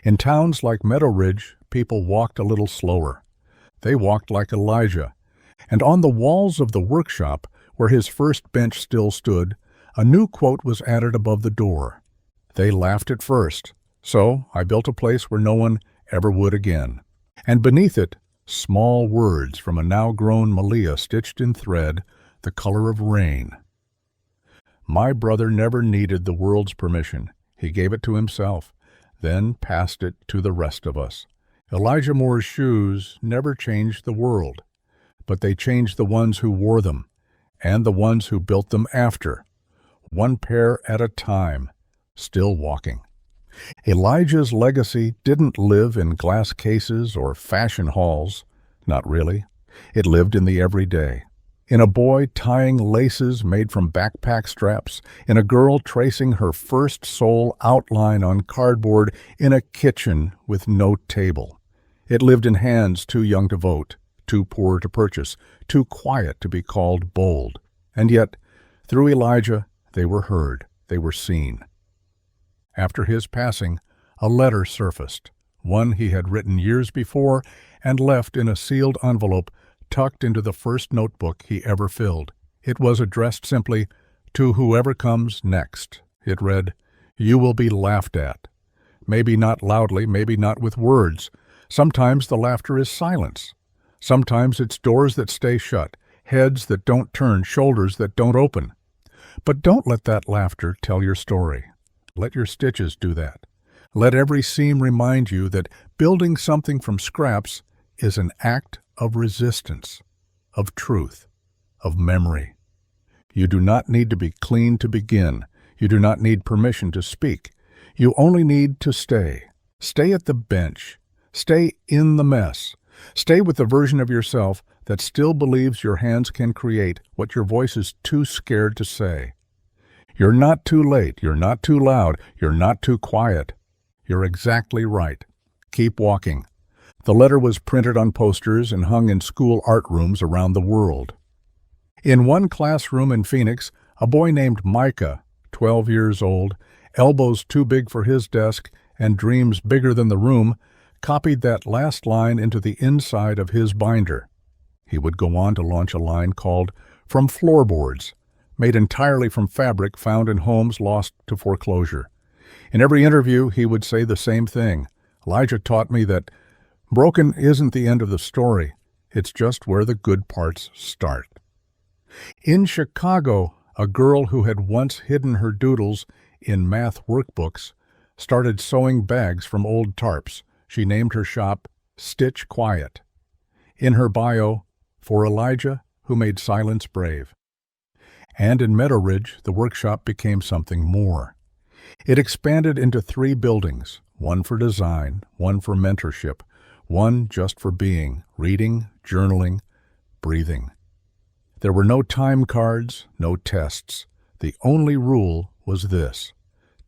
[SPEAKER 1] In towns like Meadow Ridge, people walked a little slower. They walked like Elijah. And on the walls of the workshop, where his first bench still stood, a new quote was added above the door. "They laughed at first, so I built a place where no one ever would again." And beneath it, small words from a now-grown Malia stitched in thread, the color of rain. My brother never needed the world's permission. He gave it to himself, then passed it to the rest of us. Elijah Moore's shoes never changed the world, but they changed the ones who wore them, and the ones who built them after, one pair at a time, still walking. Elijah's legacy didn't live in glass cases or fashion halls. Not really. It lived in the everyday. In a boy tying laces made from backpack straps, in a girl tracing her first soul outline on cardboard, in a kitchen with no table. It lived in hands too young to vote, too poor to purchase, too quiet to be called bold. And yet, through Elijah, they were heard, they were seen. After his passing, a letter surfaced, one he had written years before and left in a sealed envelope tucked into the first notebook he ever filled. It was addressed simply, "To whoever comes next." It read, "You will be laughed at. Maybe not loudly, maybe not with words. Sometimes the laughter is silence. Sometimes it's doors that stay shut, heads that don't turn, shoulders that don't open. But don't let that laughter tell your story. Let your stitches do that. Let every seam remind you that building something from scraps is an act of resistance, of truth, of memory. You do not need to be clean to begin. You do not need permission to speak. You only need to stay. Stay at the bench. Stay in the mess. Stay with the version of yourself that still believes your hands can create what your voice is too scared to say. You're not too late. You're not too loud. You're not too quiet. You're exactly right. Keep walking. The letter was printed on posters and hung in school art rooms around the world. In one classroom in Phoenix, a boy named Micah, 12 years old, elbows too big for his desk and dreams bigger than the room, copied that last line into the inside of his binder. He would go on to launch a line called "From Floorboards," made entirely from fabric found in homes lost to foreclosure. In every interview, he would say the same thing. "Elijah taught me that broken isn't the end of the story. It's just where the good parts start." In Chicago, a girl who had once hidden her doodles in math workbooks started sewing bags from old tarps. She named her shop Stitch Quiet. In her bio, "For Elijah, who made silence brave." And in Meadow Ridge, the workshop became something more. It expanded into 3 buildings, one for design, one for mentorship, one just for being, reading, journaling, breathing. There were no time cards, no tests. The only rule was this: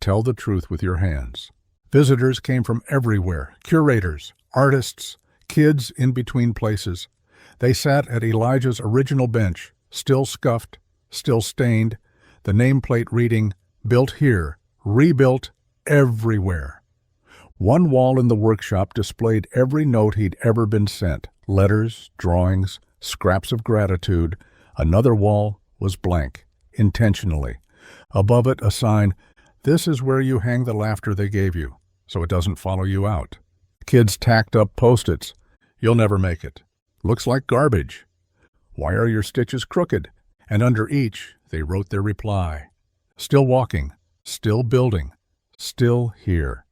[SPEAKER 1] tell the truth with your hands. Visitors came from everywhere, curators, artists, kids in between places. They sat at Elijah's original bench, still scuffed, still stained, the nameplate reading, "Built here, rebuilt everywhere." One wall in the workshop displayed every note he'd ever been sent, letters, drawings, scraps of gratitude. Another wall was blank, intentionally. Above it, a sign, "This is where you hang the laughter they gave you, so it doesn't follow you out." Kids tacked up Post-its. "You'll never make it. Looks like garbage. Why are your stitches crooked?" And under each, they wrote their reply. "Still walking, still building, still here."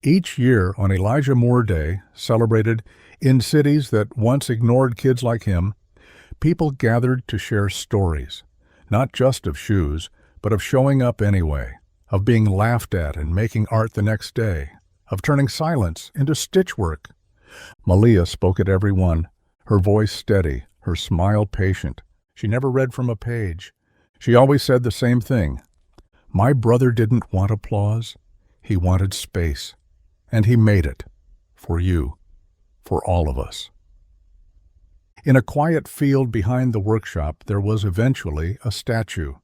[SPEAKER 1] Each year on Elijah Moore Day, celebrated in cities that once ignored kids like him, people gathered to share stories, not just of shoes, but of showing up anyway, of being laughed at and making art the next day, of turning silence into stitchwork. Malia spoke at every one, her voice steady, her smile patient. She never read from a page. She always said the same thing. My brother didn't want applause. He wanted space. And he made it. For you. For all of us. In a quiet field behind the workshop, there was eventually a statue,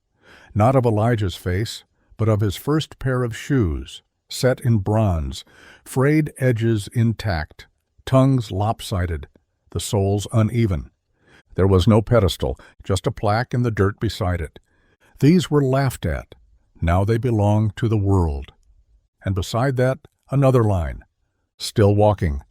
[SPEAKER 1] not of Elijah's face, but of his first pair of shoes, set in bronze, frayed edges intact, tongues lopsided, the soles uneven. There was no pedestal, just a plaque in the dirt beside it. These were laughed at. Now they belong to the world. And beside that, another line. Still walking.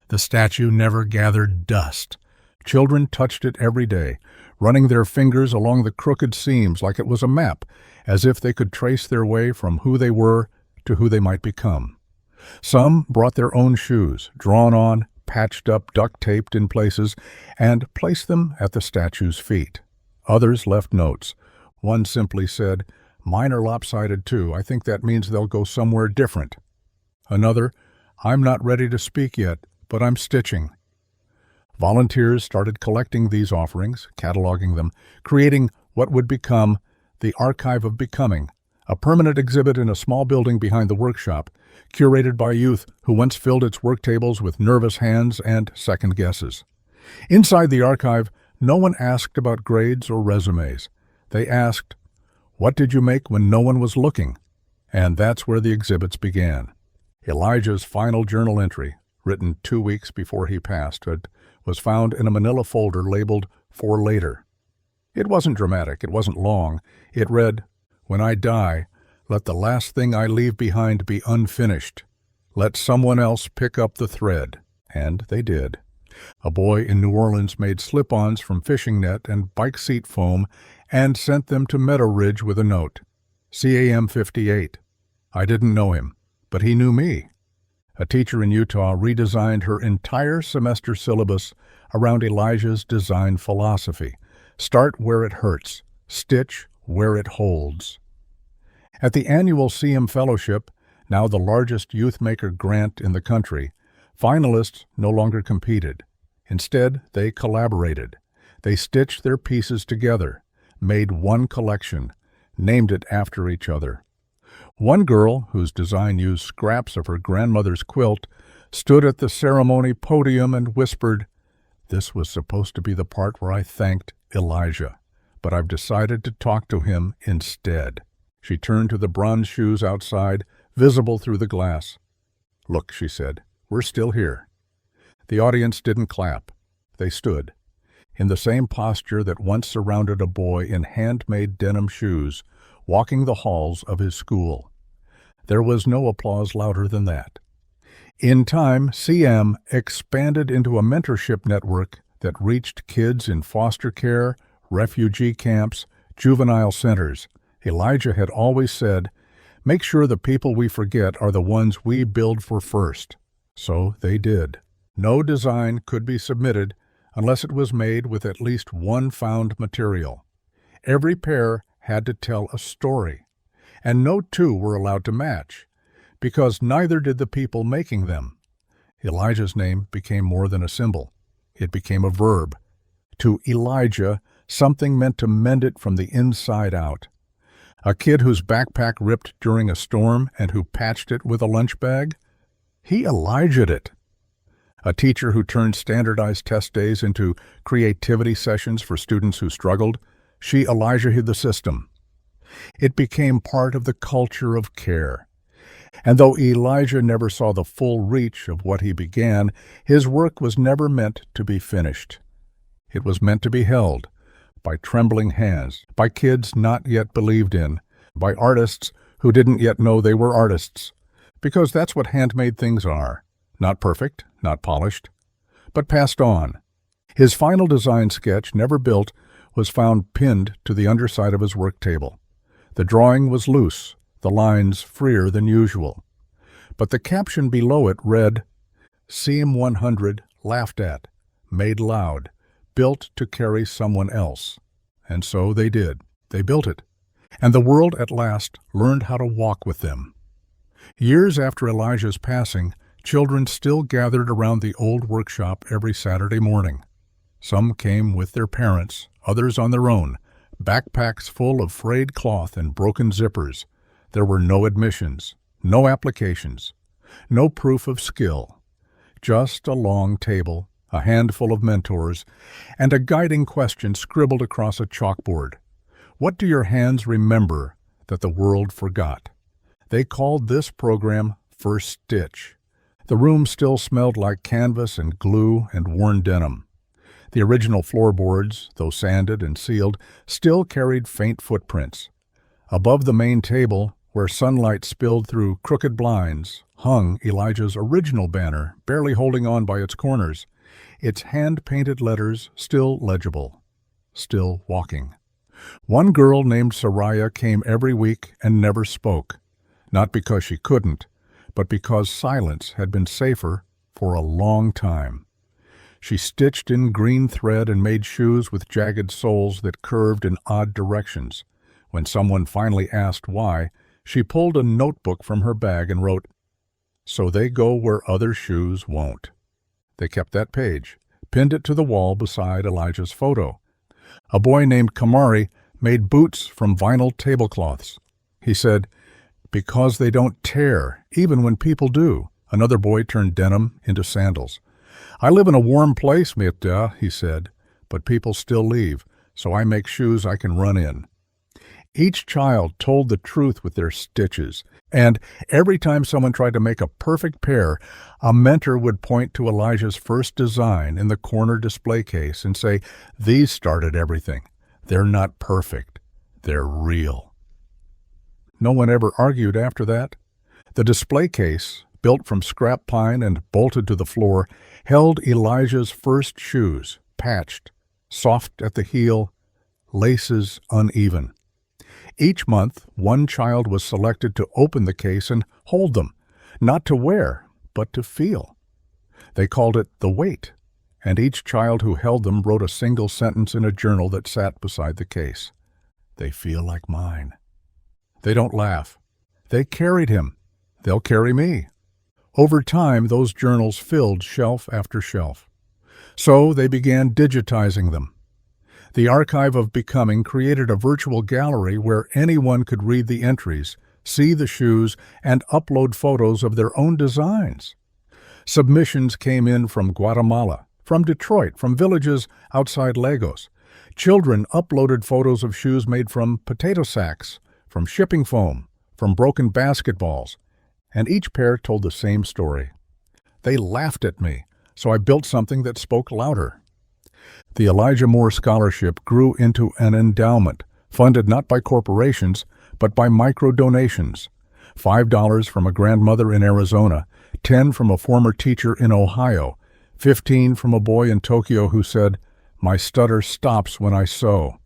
[SPEAKER 1] The statue never gathered dust. Children touched it every day, running their fingers along the crooked seams like it was a map, as if they could trace their way from who they were to who they might become. Some brought their own shoes, drawn on, patched up, duct-taped in places, and placed them at the statue's feet. Others left notes. One simply said, "Mine are lopsided too. I think that means they'll go somewhere different." Another, "I'm not ready to speak yet, but I'm stitching." Volunteers started collecting these offerings, cataloging them, creating what would become the Archive of Becoming, a permanent exhibit in a small building behind the workshop, curated by youth who once filled its work tables with nervous hands and second guesses. Inside the archive, no one asked about grades or resumes. They asked, "What did you make when no one was looking?" And that's where the exhibits began. Elijah's final journal entry, written 2 weeks before he passed, was found in a manila folder labeled "For Later." It wasn't dramatic, it wasn't long. It read, "When I die, let the last thing I leave behind be unfinished. Let someone else pick up the thread." And they did. A boy in New Orleans made slip-ons from fishing net and bike seat foam and sent them to Meadow Ridge with a note. CAM 58. I didn't know him, but he knew me. A teacher in Utah redesigned her entire semester syllabus around Elijah's design philosophy. Start where it hurts, stitch where it holds. At the annual CM Fellowship, now the largest youth maker grant in the country, finalists no longer competed. Instead, they collaborated. They stitched their pieces together, made one collection, named it after each other. One girl, whose design used scraps of her grandmother's quilt, stood at the ceremony podium and whispered, "This was supposed to be the part where I thanked Elijah, but I've decided to talk to him instead." She turned to the bronze shoes outside, visible through the glass. "Look," she said, "we're still here." The audience didn't clap. They stood, in the same posture that once surrounded a boy in handmade denim shoes, walking the halls of his school. There was no applause louder than that. In time, CM expanded into a mentorship network that reached kids in foster care, refugee camps, juvenile centers. Elijah had always said, "Make sure the people we forget are the ones we build for first." So they did. No design could be submitted unless it was made with at least one found material. Every pair had to tell a story, and no two were allowed to match, because neither did the people making them. Elijah's name became more than a symbol. It became a verb. To Elijah, something meant to mend it from the inside out. A kid whose backpack ripped during a storm and who patched it with a lunch bag? He Elijah'd it. A teacher who turned standardized test days into creativity sessions for students who struggled? She Elijah'd the system. It became part of the culture of care. And though Elijah never saw the full reach of what he began, his work was never meant to be finished. It was meant to be held by trembling hands, by kids not yet believed in, by artists who didn't yet know they were artists, because that's what handmade things are. Not perfect, not polished, but passed on. His final design sketch, never built, was found pinned to the underside of his work table. The drawing was loose, the lines freer than usual. But the caption below it read, CM100 laughed at, made loud, built to carry someone else. And so they did. They built it. And the world at last learned how to walk with them. Years after Elijah's passing, children still gathered around the old workshop every Saturday morning. Some came with their parents, others on their own, backpacks full of frayed cloth and broken zippers. There were no admissions, no applications, no proof of skill. Just a long table, a handful of mentors, and a guiding question scribbled across a chalkboard. What do your hands remember that the world forgot? They called this program First Stitch. The room still smelled like canvas and glue and worn denim. The original floorboards, though sanded and sealed, still carried faint footprints. Above the main table, where sunlight spilled through crooked blinds, hung Elijah's original banner, barely holding on by its corners, its hand-painted letters still legible, still walking. One girl named Soraya came every week and never spoke, not because she couldn't, but because silence had been safer for a long time. She stitched in green thread and made shoes with jagged soles that curved in odd directions. When someone finally asked why, she pulled a notebook from her bag and wrote, "So they go where other shoes won't." They kept that page, pinned it to the wall beside Elijah's photo. A boy named Kamari made boots from vinyl tablecloths. He said, "Because they don't tear, even when people do." Another boy turned denim into sandals. "I live in a warm place, Mitta," he said, "but people still leave, so I make shoes I can run in." Each child told the truth with their stitches, and every time someone tried to make a perfect pair, a mentor would point to Elijah's first design in the corner display case and say, "These started everything. They're not perfect. They're real." No one ever argued after that. The display case, built from scrap pine and bolted to the floor, held Elijah's first shoes, patched, soft at the heel, laces uneven. Each month, one child was selected to open the case and hold them, not to wear, but to feel. They called it the weight, and each child who held them wrote a single sentence in a journal that sat beside the case. "They feel like mine." They don't laugh. They carried him. They'll carry me. Over time, those journals filled shelf after shelf. So they began digitizing them. The Archive of Becoming created a virtual gallery where anyone could read the entries, see the shoes, and upload photos of their own designs. Submissions came in from Guatemala, from Detroit, from villages outside Lagos. Children uploaded photos of shoes made from potato sacks, from shipping foam, from broken basketballs, and each pair told the same story. They laughed at me, so I built something that spoke louder. The Elijah Moore Scholarship grew into an endowment, funded not by corporations, but by micro-donations. $5 from a grandmother in Arizona, $10 from a former teacher in Ohio, $15 from a boy in Tokyo who said, "My stutter stops when I sew."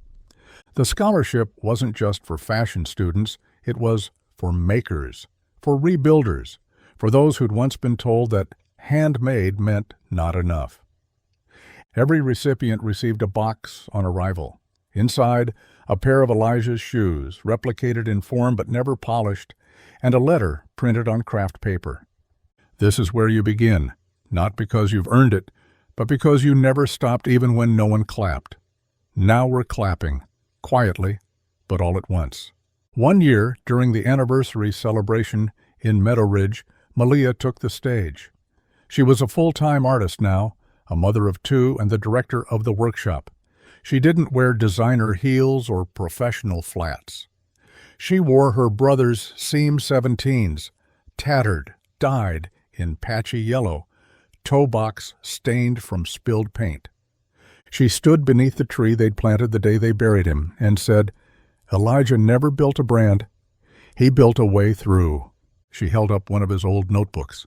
[SPEAKER 1] The scholarship wasn't just for fashion students, it was for makers, for rebuilders, for those who'd once been told that handmade meant not enough. Every recipient received a box on arrival. Inside, a pair of Elijah's shoes, replicated in form but never polished, and a letter printed on craft paper. This is where you begin, not because you've earned it, but because you never stopped even when no one clapped. Now we're clapping, quietly, but all at once. One year, during the anniversary celebration in Meadow Ridge, Malia took the stage. She was a full-time artist now, a mother of two and the director of the workshop. She didn't wear designer heels or professional flats. She wore her brother's seam 17s, tattered, dyed in patchy yellow, toe box stained from spilled paint. She stood beneath the tree they'd planted the day they buried him and said, "Elijah never built a brand. He built a way through." She held up one of his old notebooks.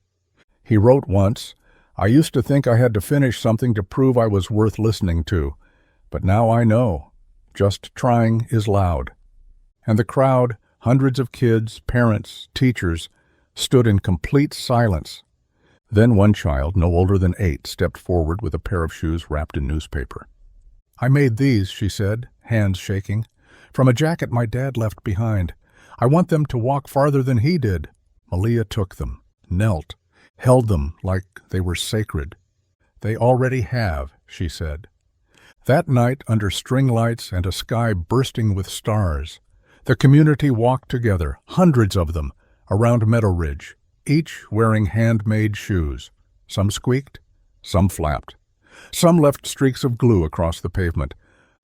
[SPEAKER 1] He wrote once, "I used to think I had to finish something to prove I was worth listening to, but now I know. Just trying is loud." And the crowd, hundreds of kids, parents, teachers, stood in complete silence. Then one child, no older than 8, stepped forward with a pair of shoes wrapped in newspaper. "I made these," she said, hands shaking, "from a jacket my dad left behind. I want them to walk farther than he did." Malia took them, knelt, held them like they were sacred. "They already have," she said. That night, under string lights and a sky bursting with stars, the community walked together, hundreds of them, around Meadow Ridge, each wearing handmade shoes. Some squeaked, some flapped. Some left streaks of glue across the pavement,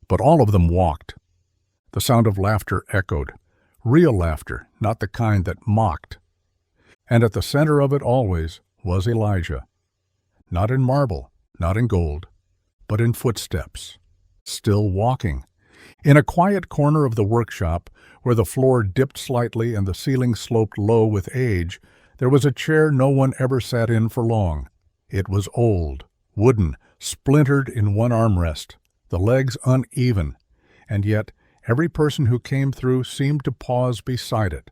[SPEAKER 1] but all of them walked. The sound of laughter echoed, real laughter, not the kind that mocked. And at the center of it always was Elijah. Not in marble, not in gold, but in footsteps, still walking. In a quiet corner of the workshop, where the floor dipped slightly and the ceiling sloped low with age, there was a chair no one ever sat in for long. It was old, wooden, splintered in one armrest, the legs uneven, and yet every person who came through seemed to pause beside it.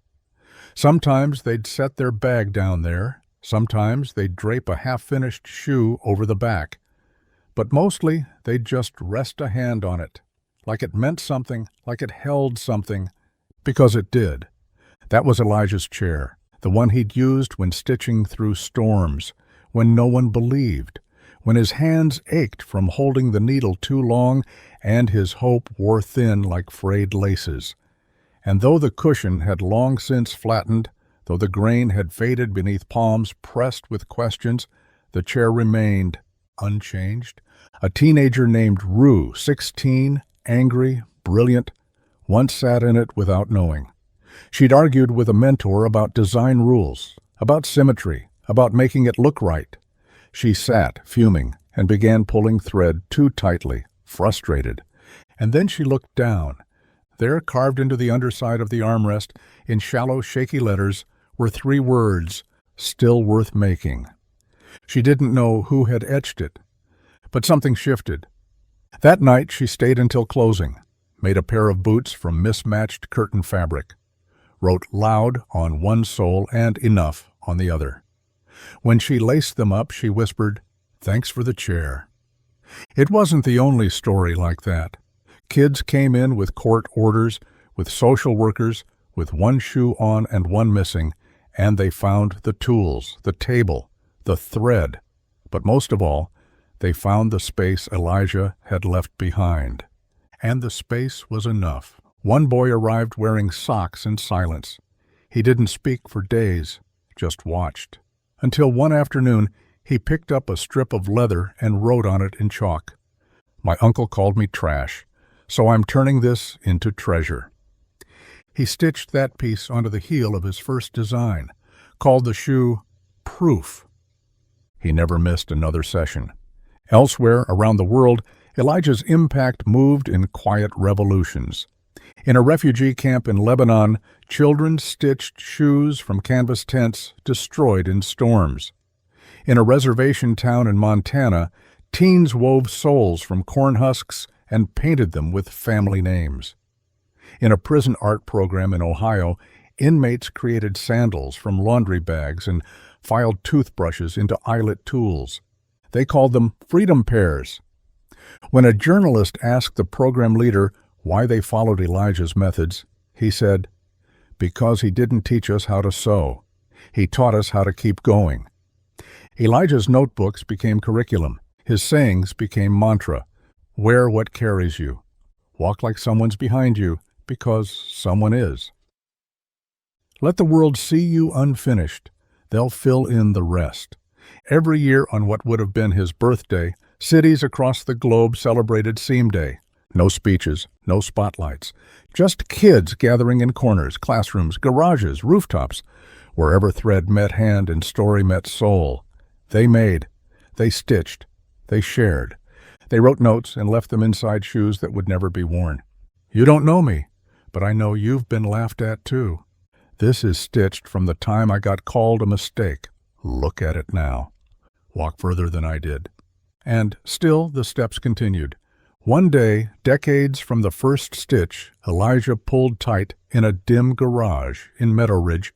[SPEAKER 1] Sometimes they'd set their bag down there, sometimes they'd drape a half-finished shoe over the back, but mostly they'd just rest a hand on it, like it meant something, like it held something, because it did. That was Elijah's chair, the one he'd used when stitching through storms, when no one believed, when his hands ached from holding the needle too long and his hope wore thin like frayed laces. And though the cushion had long since flattened, though the grain had faded beneath palms pressed with questions, the chair remained unchanged. A teenager named Rue, 16, angry, brilliant, once sat in it without knowing. She'd argued with a mentor about design rules, about symmetry, about making it look right. She sat, fuming, and began pulling thread too tightly, frustrated. And then she looked down. There, carved into the underside of the armrest, in shallow, shaky letters, were 3 words, "Still worth making." She didn't know who had etched it, but something shifted. That night she stayed until closing, made a pair of boots from mismatched curtain fabric, wrote "loud" on one sole and "enough" on the other. When she laced them up, she whispered, "Thanks for the chair." It wasn't the only story like that. Kids came in with court orders, with social workers, with one shoe on and one missing, and they found the tools, the table, the thread, but most of all, they found the space Elijah had left behind. And the space was enough. One boy arrived wearing socks in silence. He didn't speak for days, just watched. Until one afternoon, he picked up a strip of leather and wrote on it in chalk. "My uncle called me trash, so I'm turning this into treasure." He stitched that piece onto the heel of his first design, called the shoe Proof. He never missed another session. Elsewhere around the world, Elijah's impact moved in quiet revolutions. In a refugee camp in Lebanon, children stitched shoes from canvas tents destroyed in storms. In a reservation town in Montana, teens wove soles from corn husks and painted them with family names. In a prison art program in Ohio, inmates created sandals from laundry bags and filed toothbrushes into eyelet tools. They called them freedom pairs. When a journalist asked the program leader why they followed Elijah's methods, he said, "Because he didn't teach us how to sew. He taught us how to keep going." Elijah's notebooks became curriculum. His sayings became mantra. Wear what carries you. Walk like someone's behind you, because someone is. Let the world see you unfinished. They'll fill in the rest. Every year on what would have been his birthday, cities across the globe celebrated Seam Day. No speeches, no spotlights, just kids gathering in corners, classrooms, garages, rooftops, wherever thread met hand and story met soul. They made, they stitched, they shared. They wrote notes and left them inside shoes that would never be worn. You don't know me, but I know you've been laughed at too. This is stitched from the time I got called a mistake. Look at it now. Walk further than I did. And still the steps continued. One day, decades from the first stitch, Elijah pulled tight in a dim garage in Meadow Ridge,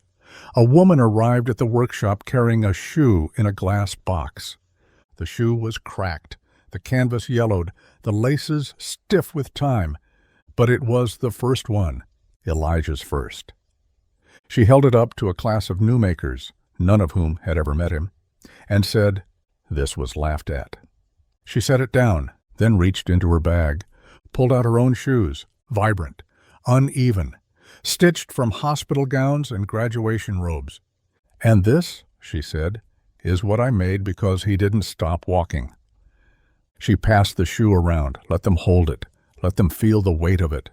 [SPEAKER 1] A woman arrived at the workshop carrying a shoe in a glass box. The shoe was cracked, the canvas yellowed, the laces stiff with time, but it was the first one, Elijah's first. She held it up to a class of new makers, none of whom had ever met him, and said, "This was laughed at." She set it down, then reached into her bag, pulled out her own shoes, vibrant, uneven, stitched from hospital gowns and graduation robes. "And this," she said, "is what I made because he didn't stop walking." She passed the shoe around, let them hold it, let them feel the weight of it.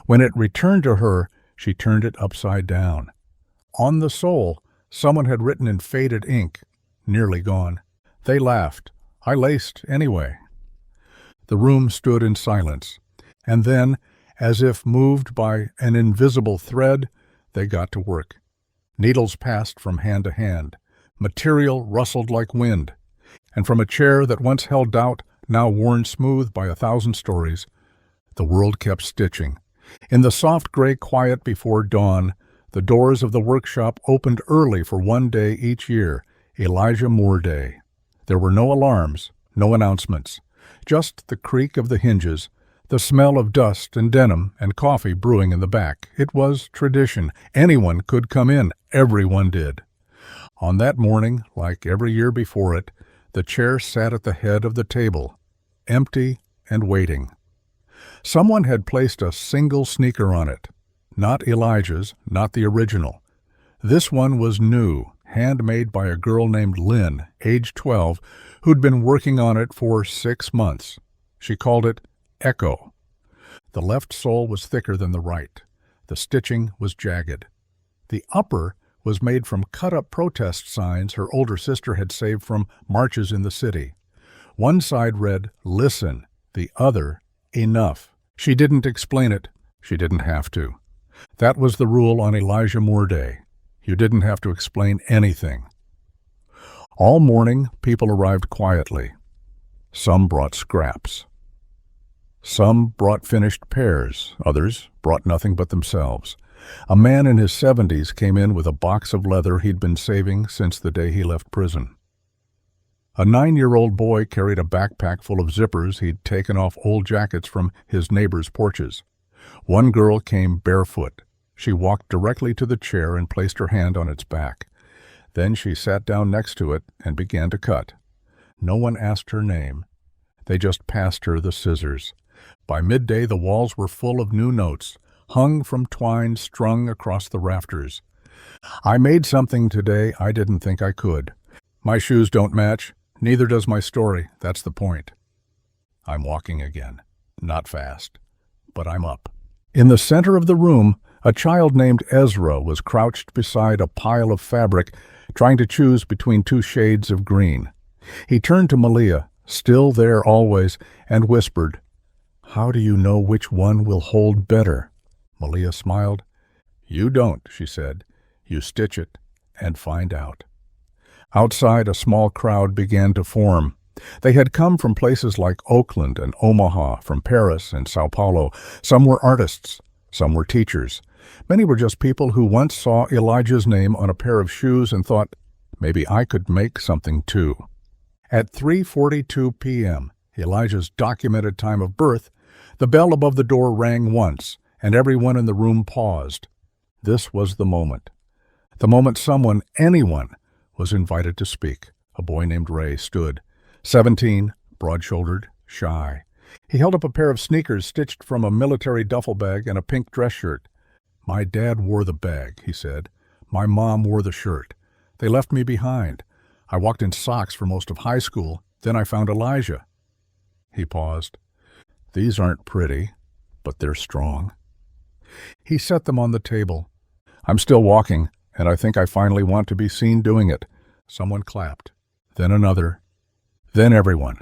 [SPEAKER 1] When it returned to her, she turned it upside down. On the sole, someone had written in faded ink, nearly gone, "They laughed. I laced anyway." The room stood in silence, and then, as if moved by an invisible thread, they got to work. Needles passed from hand to hand. Material rustled like wind, and from a chair that once held doubt, now worn smooth by 1,000 stories, the world kept stitching. In the soft gray quiet before dawn, the doors of the workshop opened early for one day each year, Elijah Moore Day. There were no alarms, no announcements, just the creak of the hinges, the smell of dust and denim and coffee brewing in the back. It was tradition. Anyone could come in. Everyone did. On that morning, like every year before it, the chair sat at the head of the table, empty and waiting. Someone had placed a single sneaker on it. Not Elijah's, not the original. This one was new, handmade by a girl named Lynn, age 12, who'd been working on it for 6 months. She called it Echo. The left sole was thicker than the right. The stitching was jagged. The upper was made from cut-up protest signs her older sister had saved from marches in the city. One side read, "Listen," the other, "Enough." She didn't explain it. She didn't have to. That was the rule on Elijah Moore Day. You didn't have to explain anything. All morning, people arrived quietly. Some brought scraps. Some brought finished pairs. Others brought nothing but themselves. A man in his 70s came in with a box of leather he'd been saving since the day he left prison. A 9-year-old boy carried a backpack full of zippers he'd taken off old jackets from his neighbors' porches. One girl came barefoot. She walked directly to the chair and placed her hand on its back. Then she sat down next to it and began to cut. No one asked her name. They just passed her the scissors. By midday, the walls were full of new notes, hung from twine strung across the rafters. "I made something today I didn't think I could. My shoes don't match. Neither does my story. That's the point." I'm walking again. Not fast. But I'm up. In the center of the room, a child named Ezra was crouched beside a pile of fabric, trying to choose between 2 shades of green. He turned to Malia, still there always, and whispered, "How do you know which one will hold better?" Malia smiled. "You don't," she said. "You stitch it and find out." Outside, a small crowd began to form. They had come from places like Oakland and Omaha, from Paris and Sao Paulo. Some were artists, some were teachers. Many were just people who once saw Elijah's name on a pair of shoes and thought, maybe I could make something too. At 3:42 p.m., Elijah's documented time of birth, the bell above the door rang once, and everyone in the room paused. This was the moment. The moment someone, anyone, was invited to speak. A boy named Ray stood. 17, broad-shouldered, shy. He held up a pair of sneakers stitched from a military duffel bag and a pink dress shirt. "My dad wore the bag," he said. "My mom wore the shirt. They left me behind. I walked in socks for most of high school. Then I found Elijah." He paused. "These aren't pretty, but they're strong." He set them on the table. "I'm still walking, and I think I finally want to be seen doing it." Someone clapped. Then another. Then everyone.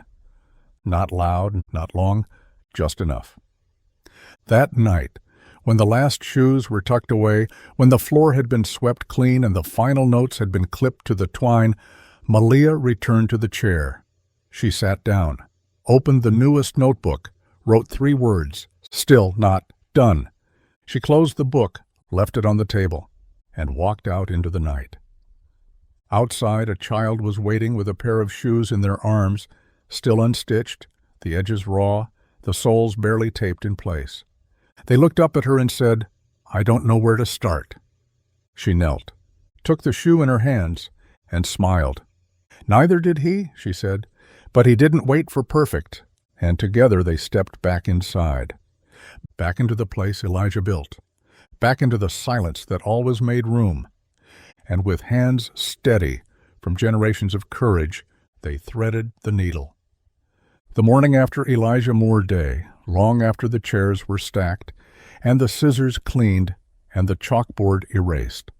[SPEAKER 1] Not loud, not long, just enough. That night, when the last shoes were tucked away, when the floor had been swept clean and the final notes had been clipped to the twine, Malia returned to the chair. She sat down, opened the newest notebook, wrote 3 words, still not done. She closed the book, left it on the table. and walked out into the night. Outside, a child was waiting with a pair of shoes in their arms, still unstitched, the edges raw, the soles barely taped in place. They looked up at her and said, "I don't know where to start." She knelt, took the shoe in her hands, and smiled. "Neither did he," she said, "but he didn't wait for perfect," and together they stepped back inside, back into the place Elijah built, back into the silence that always made room, and with hands steady from generations of courage, they threaded the needle. The morning after Elijah Moore Day, long after the chairs were stacked, and the scissors cleaned, and the chalkboard erased,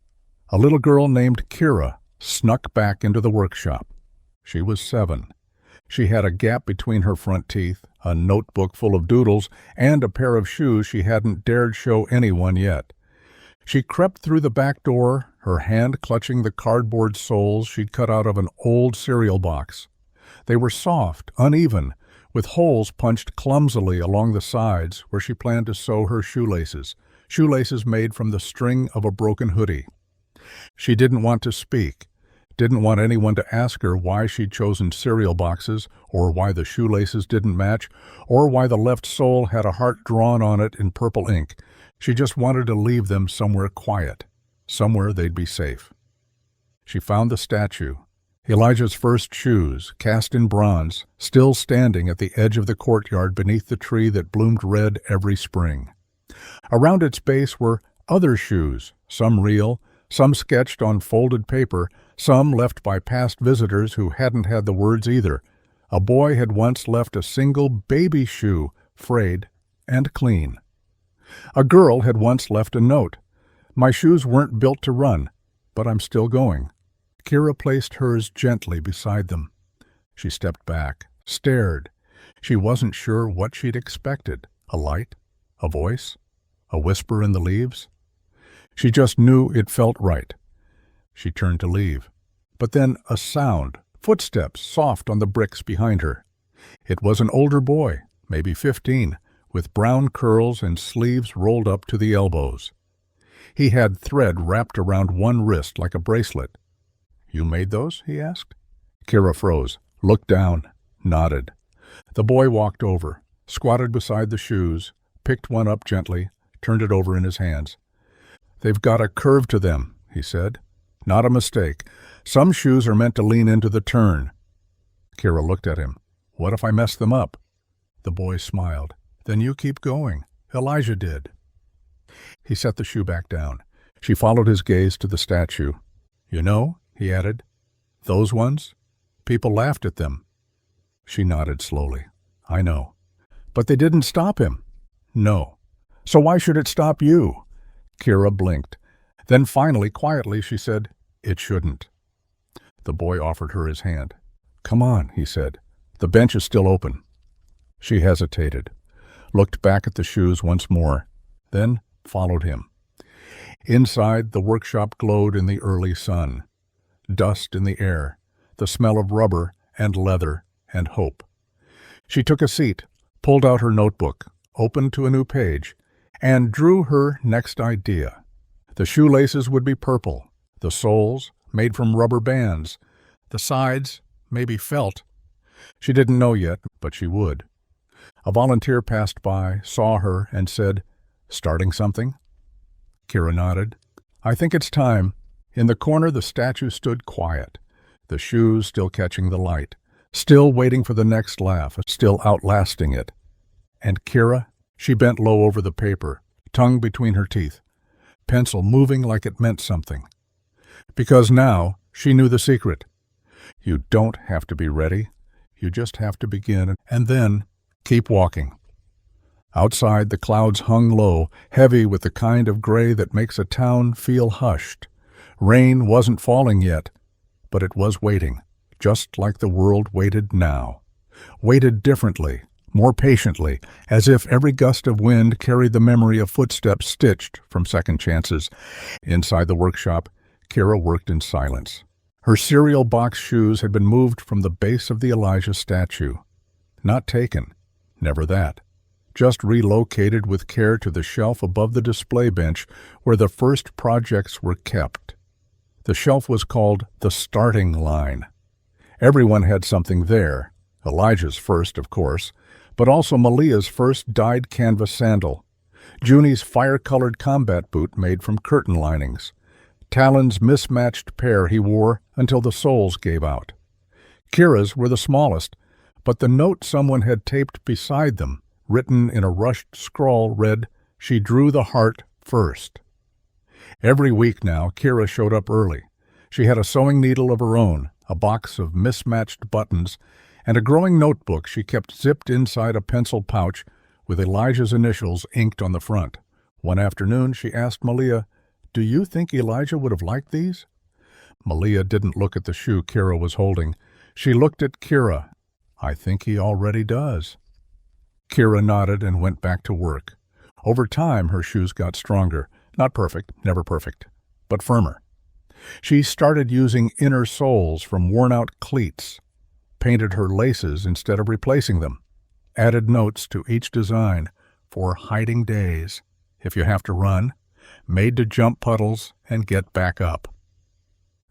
[SPEAKER 1] a little girl named Kira snuck back into the workshop. She was 7. She had a gap between her front teeth, a notebook full of doodles, and a pair of shoes she hadn't dared show anyone yet. She crept through the back door, her hand clutching the cardboard soles she'd cut out of an old cereal box. They were soft, uneven, with holes punched clumsily along the sides where she planned to sew her shoelaces made from the string of a broken hoodie. She didn't want to speak, didn't want anyone to ask her why she'd chosen cereal boxes, or why the shoelaces didn't match, or why the left sole had a heart drawn on it in purple ink. She just wanted to leave them somewhere quiet, somewhere they'd be safe. She found the statue, Elijah's first shoes, cast in bronze, still standing at the edge of the courtyard beneath the tree that bloomed red every spring. Around its base were other shoes, some real, some sketched on folded paper, some left by past visitors who hadn't had the words either. A boy had once left a single baby shoe, frayed and clean. A girl had once left a note. "My shoes weren't built to run, but I'm still going." Kira placed hers gently beside them. She stepped back, stared. She wasn't sure what she'd expected. A light? A voice? A whisper in the leaves? She just knew it felt right. She turned to leave. But then a sound, footsteps soft on the bricks behind her. It was an older boy, maybe 15, with brown curls and sleeves rolled up to the elbows. He had thread wrapped around one wrist like a bracelet. "You made those?" he asked. Kira froze, looked down, nodded. The boy walked over, squatted beside the shoes, picked one up gently, turned it over in his hands. "They've got a curve to them," he said. "Not a mistake. Some shoes are meant to lean into the turn." Kira looked at him. "What if I mess them up?" The boy smiled. "Then you keep going. Elijah did." He set the shoe back down. She followed his gaze to the statue. "You know," he added, "those ones? People laughed at them." She nodded slowly. "I know." "But they didn't stop him." "No." "So why should it stop you?" Kira blinked. Then finally, quietly, she said, "It shouldn't." The boy offered her his hand. "Come on," he said. "The bench is still open." She hesitated, looked back at the shoes once more, then followed him. Inside, the workshop glowed in the early sun. Dust in the air, the smell of rubber and leather and hope. She took a seat, pulled out her notebook, opened to a new page, and drew her next idea. The shoelaces would be purple, the soles made from rubber bands, the sides maybe felt. She didn't know yet, but she would. A volunteer passed by, saw her, and said, "Starting something?" Kira nodded. "I think it's time." In the corner the statue stood quiet, the shoes still catching the light, still waiting for the next laugh, still outlasting it. And Kira, she bent low over the paper, tongue between her teeth, pencil moving like it meant something. Because now she knew the secret. You don't have to be ready. You just have to begin, and then keep walking. Outside, the clouds hung low, heavy with the kind of gray that makes a town feel hushed. Rain wasn't falling yet, but it was waiting, just like the world waited now. Waited differently, more patiently, as if every gust of wind carried the memory of footsteps stitched from second chances. Inside the workshop, Kira worked in silence. Her cereal box shoes had been moved from the base of the Elijah statue. Not taken, never that. just relocated with care to the shelf above the display bench where the first projects were kept. The shelf was called the starting line. Everyone had something there. Elijah's first, of course, but also Malia's first dyed canvas sandal, Junie's fire-colored combat boot made from curtain linings, Talon's mismatched pair he wore until the soles gave out. Kira's were the smallest, but the note someone had taped beside them, written in a rushed scrawl, read, "She drew the heart first." Every week now, Kira showed up early. She had a sewing needle of her own, a box of mismatched buttons, and a growing notebook she kept zipped inside a pencil pouch with Elijah's initials inked on the front. One afternoon, she asked Malia, "Do you think Elijah would have liked these?" Malia didn't look at the shoe Kira was holding. She looked at Kira. "I think he already does." Kira nodded and went back to work. Over time, her shoes got stronger. Not perfect, never perfect, but firmer. She started using inner soles from worn-out cleats, painted her laces instead of replacing them, added notes to each design for hiding days, if you have to run, made to jump puddles and get back up.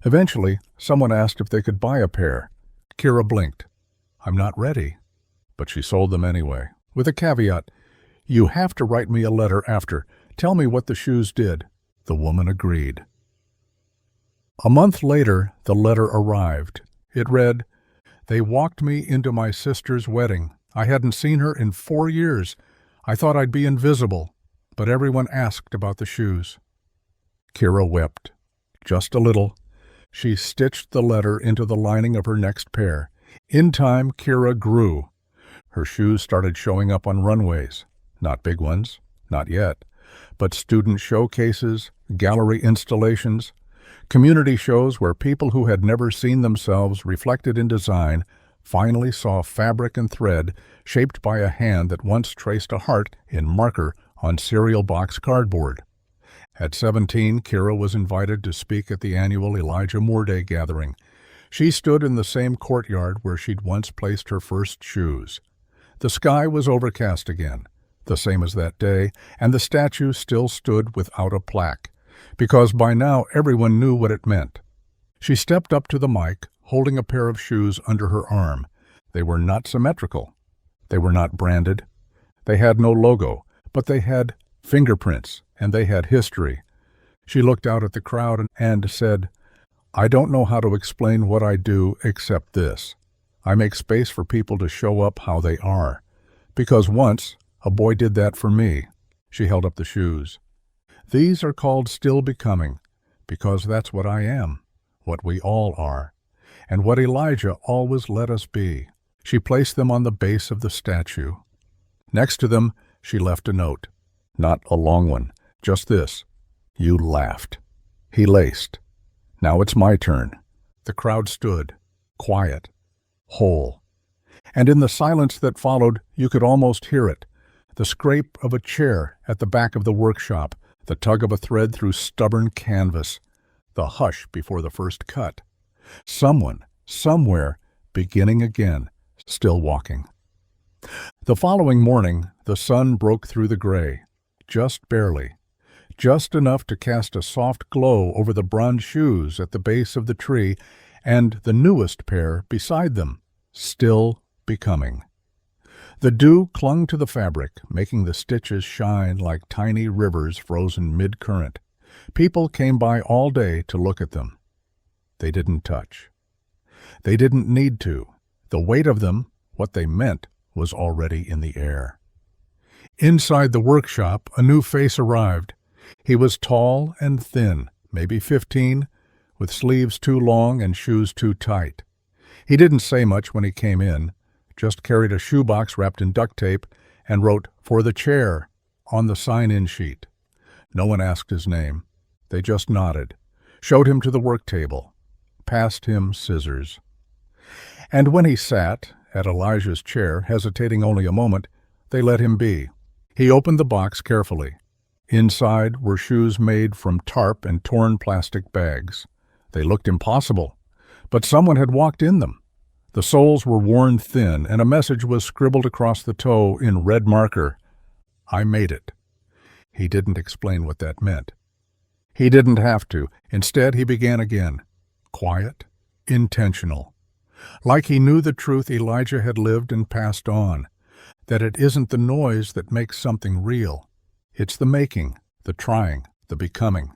[SPEAKER 1] Eventually, someone asked if they could buy a pair. Kira blinked. "I'm not ready." But she sold them anyway, with a caveat, "You have to write me a letter after. Tell me what the shoes did." The woman agreed. A month later, the letter arrived. It read, "They walked me into my sister's wedding. I hadn't seen her in 4 years. I thought I'd be invisible, but everyone asked about the shoes." Kira wept. Just a little. She stitched the letter into the lining of her next pair. In time, Kira grew. Her shoes started showing up on runways. Not big ones, not yet, but student showcases, gallery installations, community shows where people who had never seen themselves reflected in design finally saw fabric and thread shaped by a hand that once traced a heart in marker on cereal box cardboard. At 17, Kira was invited to speak at the annual Elijah Moore Day gathering. She stood in the same courtyard where she'd once placed her first shoes. The sky was overcast again, the same as that day, and the statue still stood without a plaque, because by now everyone knew what it meant. She stepped up to the mic, holding a pair of shoes under her arm. They were not symmetrical. They were not branded. They had no logo, but they had fingerprints, and they had history. She looked out at the crowd and said, "I don't know how to explain what I do except this. I make space for people to show up how they are. Because once, a boy did that for me." She held up the shoes. "These are called Still Becoming, because that's what I am, what we all are, and what Elijah always let us be." She placed them on the base of the statue. Next to them, she left a note. Not a long one, just this: "You laughed." He laced. "Now it's my turn." The crowd stood, quiet, whole. And in the silence that followed, you could almost hear it. The scrape of a chair at the back of the workshop, the tug of a thread through stubborn canvas, the hush before the first cut. Someone, somewhere, beginning again, still walking. The following morning, the sun broke through the gray, just barely, just enough to cast a soft glow over the bronze shoes at the base of the tree and the newest pair beside them, still becoming. The dew clung to the fabric, making the stitches shine like tiny rivers frozen mid-current. People came by all day to look at them. They didn't touch. They didn't need to. The weight of them, what they meant, was already in the air. Inside the workshop, a new face arrived. He was tall and thin, maybe 15, with sleeves too long and shoes too tight. He didn't say much when he came in, just carried a shoebox wrapped in duct tape and wrote, "For the chair," on the sign-in sheet. No one asked his name. They just nodded, showed him to the work table, passed him scissors. And when he sat, at Elijah's chair, hesitating only a moment, they let him be. He opened the box carefully. Inside were shoes made from tarp and torn plastic bags. They looked impossible, but someone had walked in them. The soles were worn thin, and a message was scribbled across the toe in red marker: I made it." He didn't explain what that meant. He didn't have to. Instead, he began again. Quiet, intentional. Like he knew the truth Elijah had lived and passed on, that it isn't the noise that makes something real. It's the making, the trying, the becoming.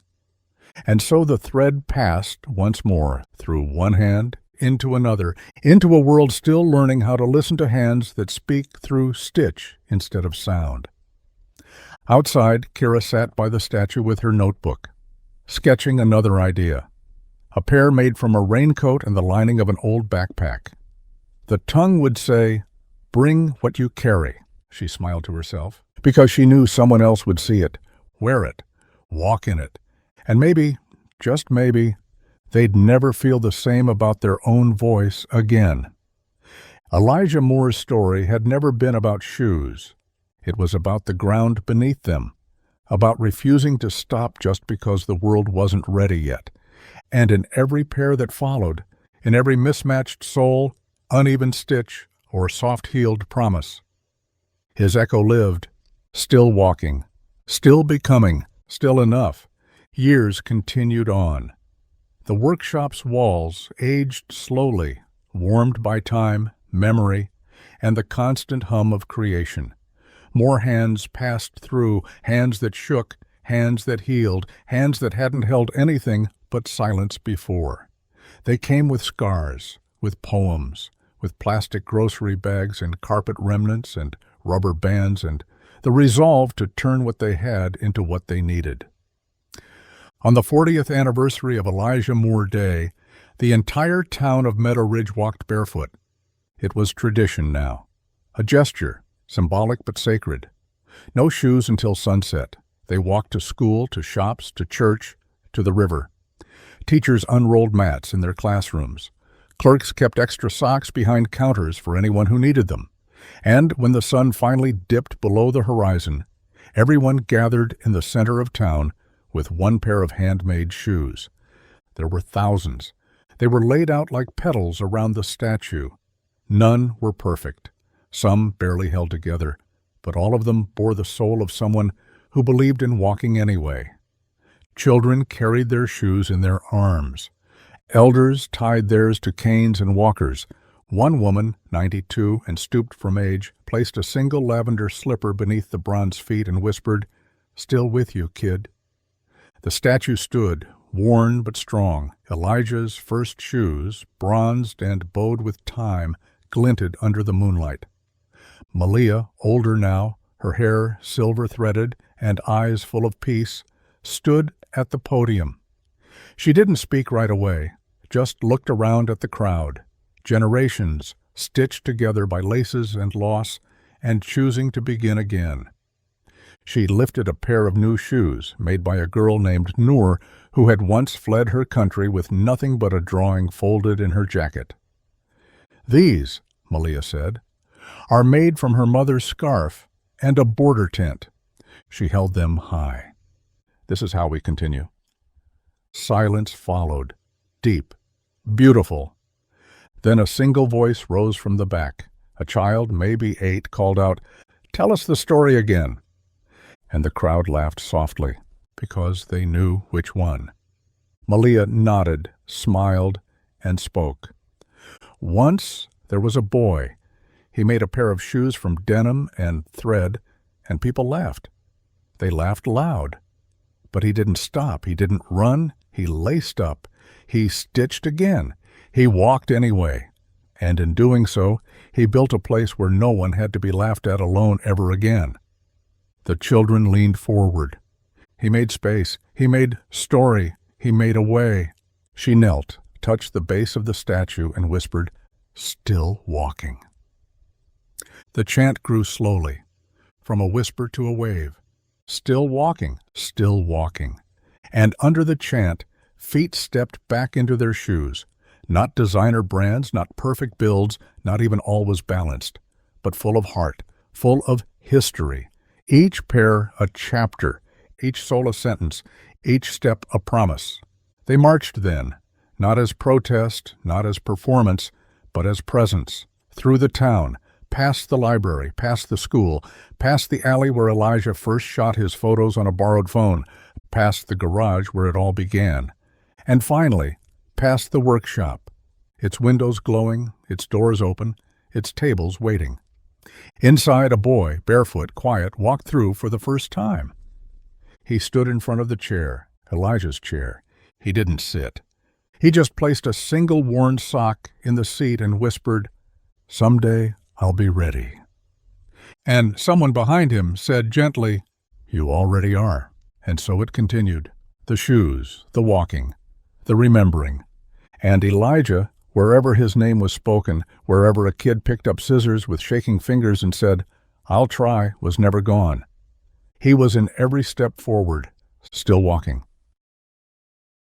[SPEAKER 1] And so the thread passed once more through one hand into another, into a world still learning how to listen to hands that speak through stitch instead of sound. Outside, Kira sat by the statue with her notebook, sketching another idea. A pair made from a raincoat and the lining of an old backpack. The tongue would say, "Bring what you carry," she smiled to herself, because she knew someone else would see it, wear it, walk in it, and maybe, just maybe, they'd never feel the same about their own voice again. Elijah Moore's story had never been about shoes. It was about the ground beneath them, about refusing to stop just because the world wasn't ready yet. And in every pair that followed, in every mismatched sole, uneven stitch, or soft-heeled promise, his echo lived, still walking, still becoming, still enough. Years continued on. The workshop's walls aged slowly, warmed by time, memory, and the constant hum of creation. More hands passed through, hands that shook, hands that healed, hands that hadn't held anything but silence before. They came with scars, with poems, with plastic grocery bags and carpet remnants and rubber bands and the resolve to turn what they had into what they needed. On the 40th anniversary of Elijah Moore Day, the entire town of Meadow Ridge walked barefoot. It was tradition now, a gesture, symbolic but sacred. No shoes until sunset. They walked to school, to shops, to church, to the river. Teachers unrolled mats in their classrooms. Clerks kept extra socks behind counters for anyone who needed them. And when the sun finally dipped below the horizon, everyone gathered in the center of town with one pair of handmade shoes. There were thousands. They were laid out like petals around the statue. None were perfect. Some barely held together, but all of them bore the soul of someone who believed in walking anyway. Children carried their shoes in their arms. Elders tied theirs to canes and walkers. One woman, 92 and stooped from age, placed a single lavender slipper beneath the bronze feet and whispered, "Still with you, kid." The statue stood, worn but strong. Elijah's first shoes, bronzed and bowed with time, glinted under the moonlight. Malia, older now, her hair silver-threaded and eyes full of peace, stood at the podium. She didn't speak right away, just looked around at the crowd. Generations stitched together by laces and loss and choosing to begin again. She lifted a pair of new shoes made by a girl named Noor who had once fled her country with nothing but a drawing folded in her jacket. "These," Malia said, "are made from her mother's scarf and a border tent." She held them high. This is how we continue. Silence followed, deep, beautiful. Then a single voice rose from the back. A child, maybe 8, called out, "Tell us the story again." And the crowd laughed softly, because they knew which one. Malia nodded, smiled, and spoke. "Once there was a boy. He made a pair of shoes from denim and thread, and people laughed. They laughed loud. But he didn't stop. He didn't run. He laced up. He stitched again. He walked anyway. And in doing so, he built a place where no one had to be laughed at alone ever again." The children leaned forward. He made space. He made story. He made a way. She knelt, touched the base of the statue, and whispered, "Still walking." The chant grew slowly, from a whisper to a wave. Still walking, still walking. And under the chant, feet stepped back into their shoes. Not designer brands, not perfect builds, not even always balanced, but full of heart, full of history. Each pair a chapter, each sole a sentence, each step a promise. They marched then, not as protest, not as performance, but as presence, through the town, Past the library, past the school, past the alley where Elijah first shot his photos on a borrowed phone, past the garage where it all began, and finally, past the workshop, its windows glowing, its doors open, its tables waiting. Inside, a boy, barefoot, quiet, walked through for the first time. He stood in front of the chair, Elijah's chair. He didn't sit. He just placed a single worn sock in the seat and whispered, "Someday I'll be ready." And someone behind him said gently, "You already are." And so it continued. The shoes, the walking, the remembering. And Elijah, wherever his name was spoken, wherever a kid picked up scissors with shaking fingers and said, "I'll try," was never gone. He was in every step forward, still walking.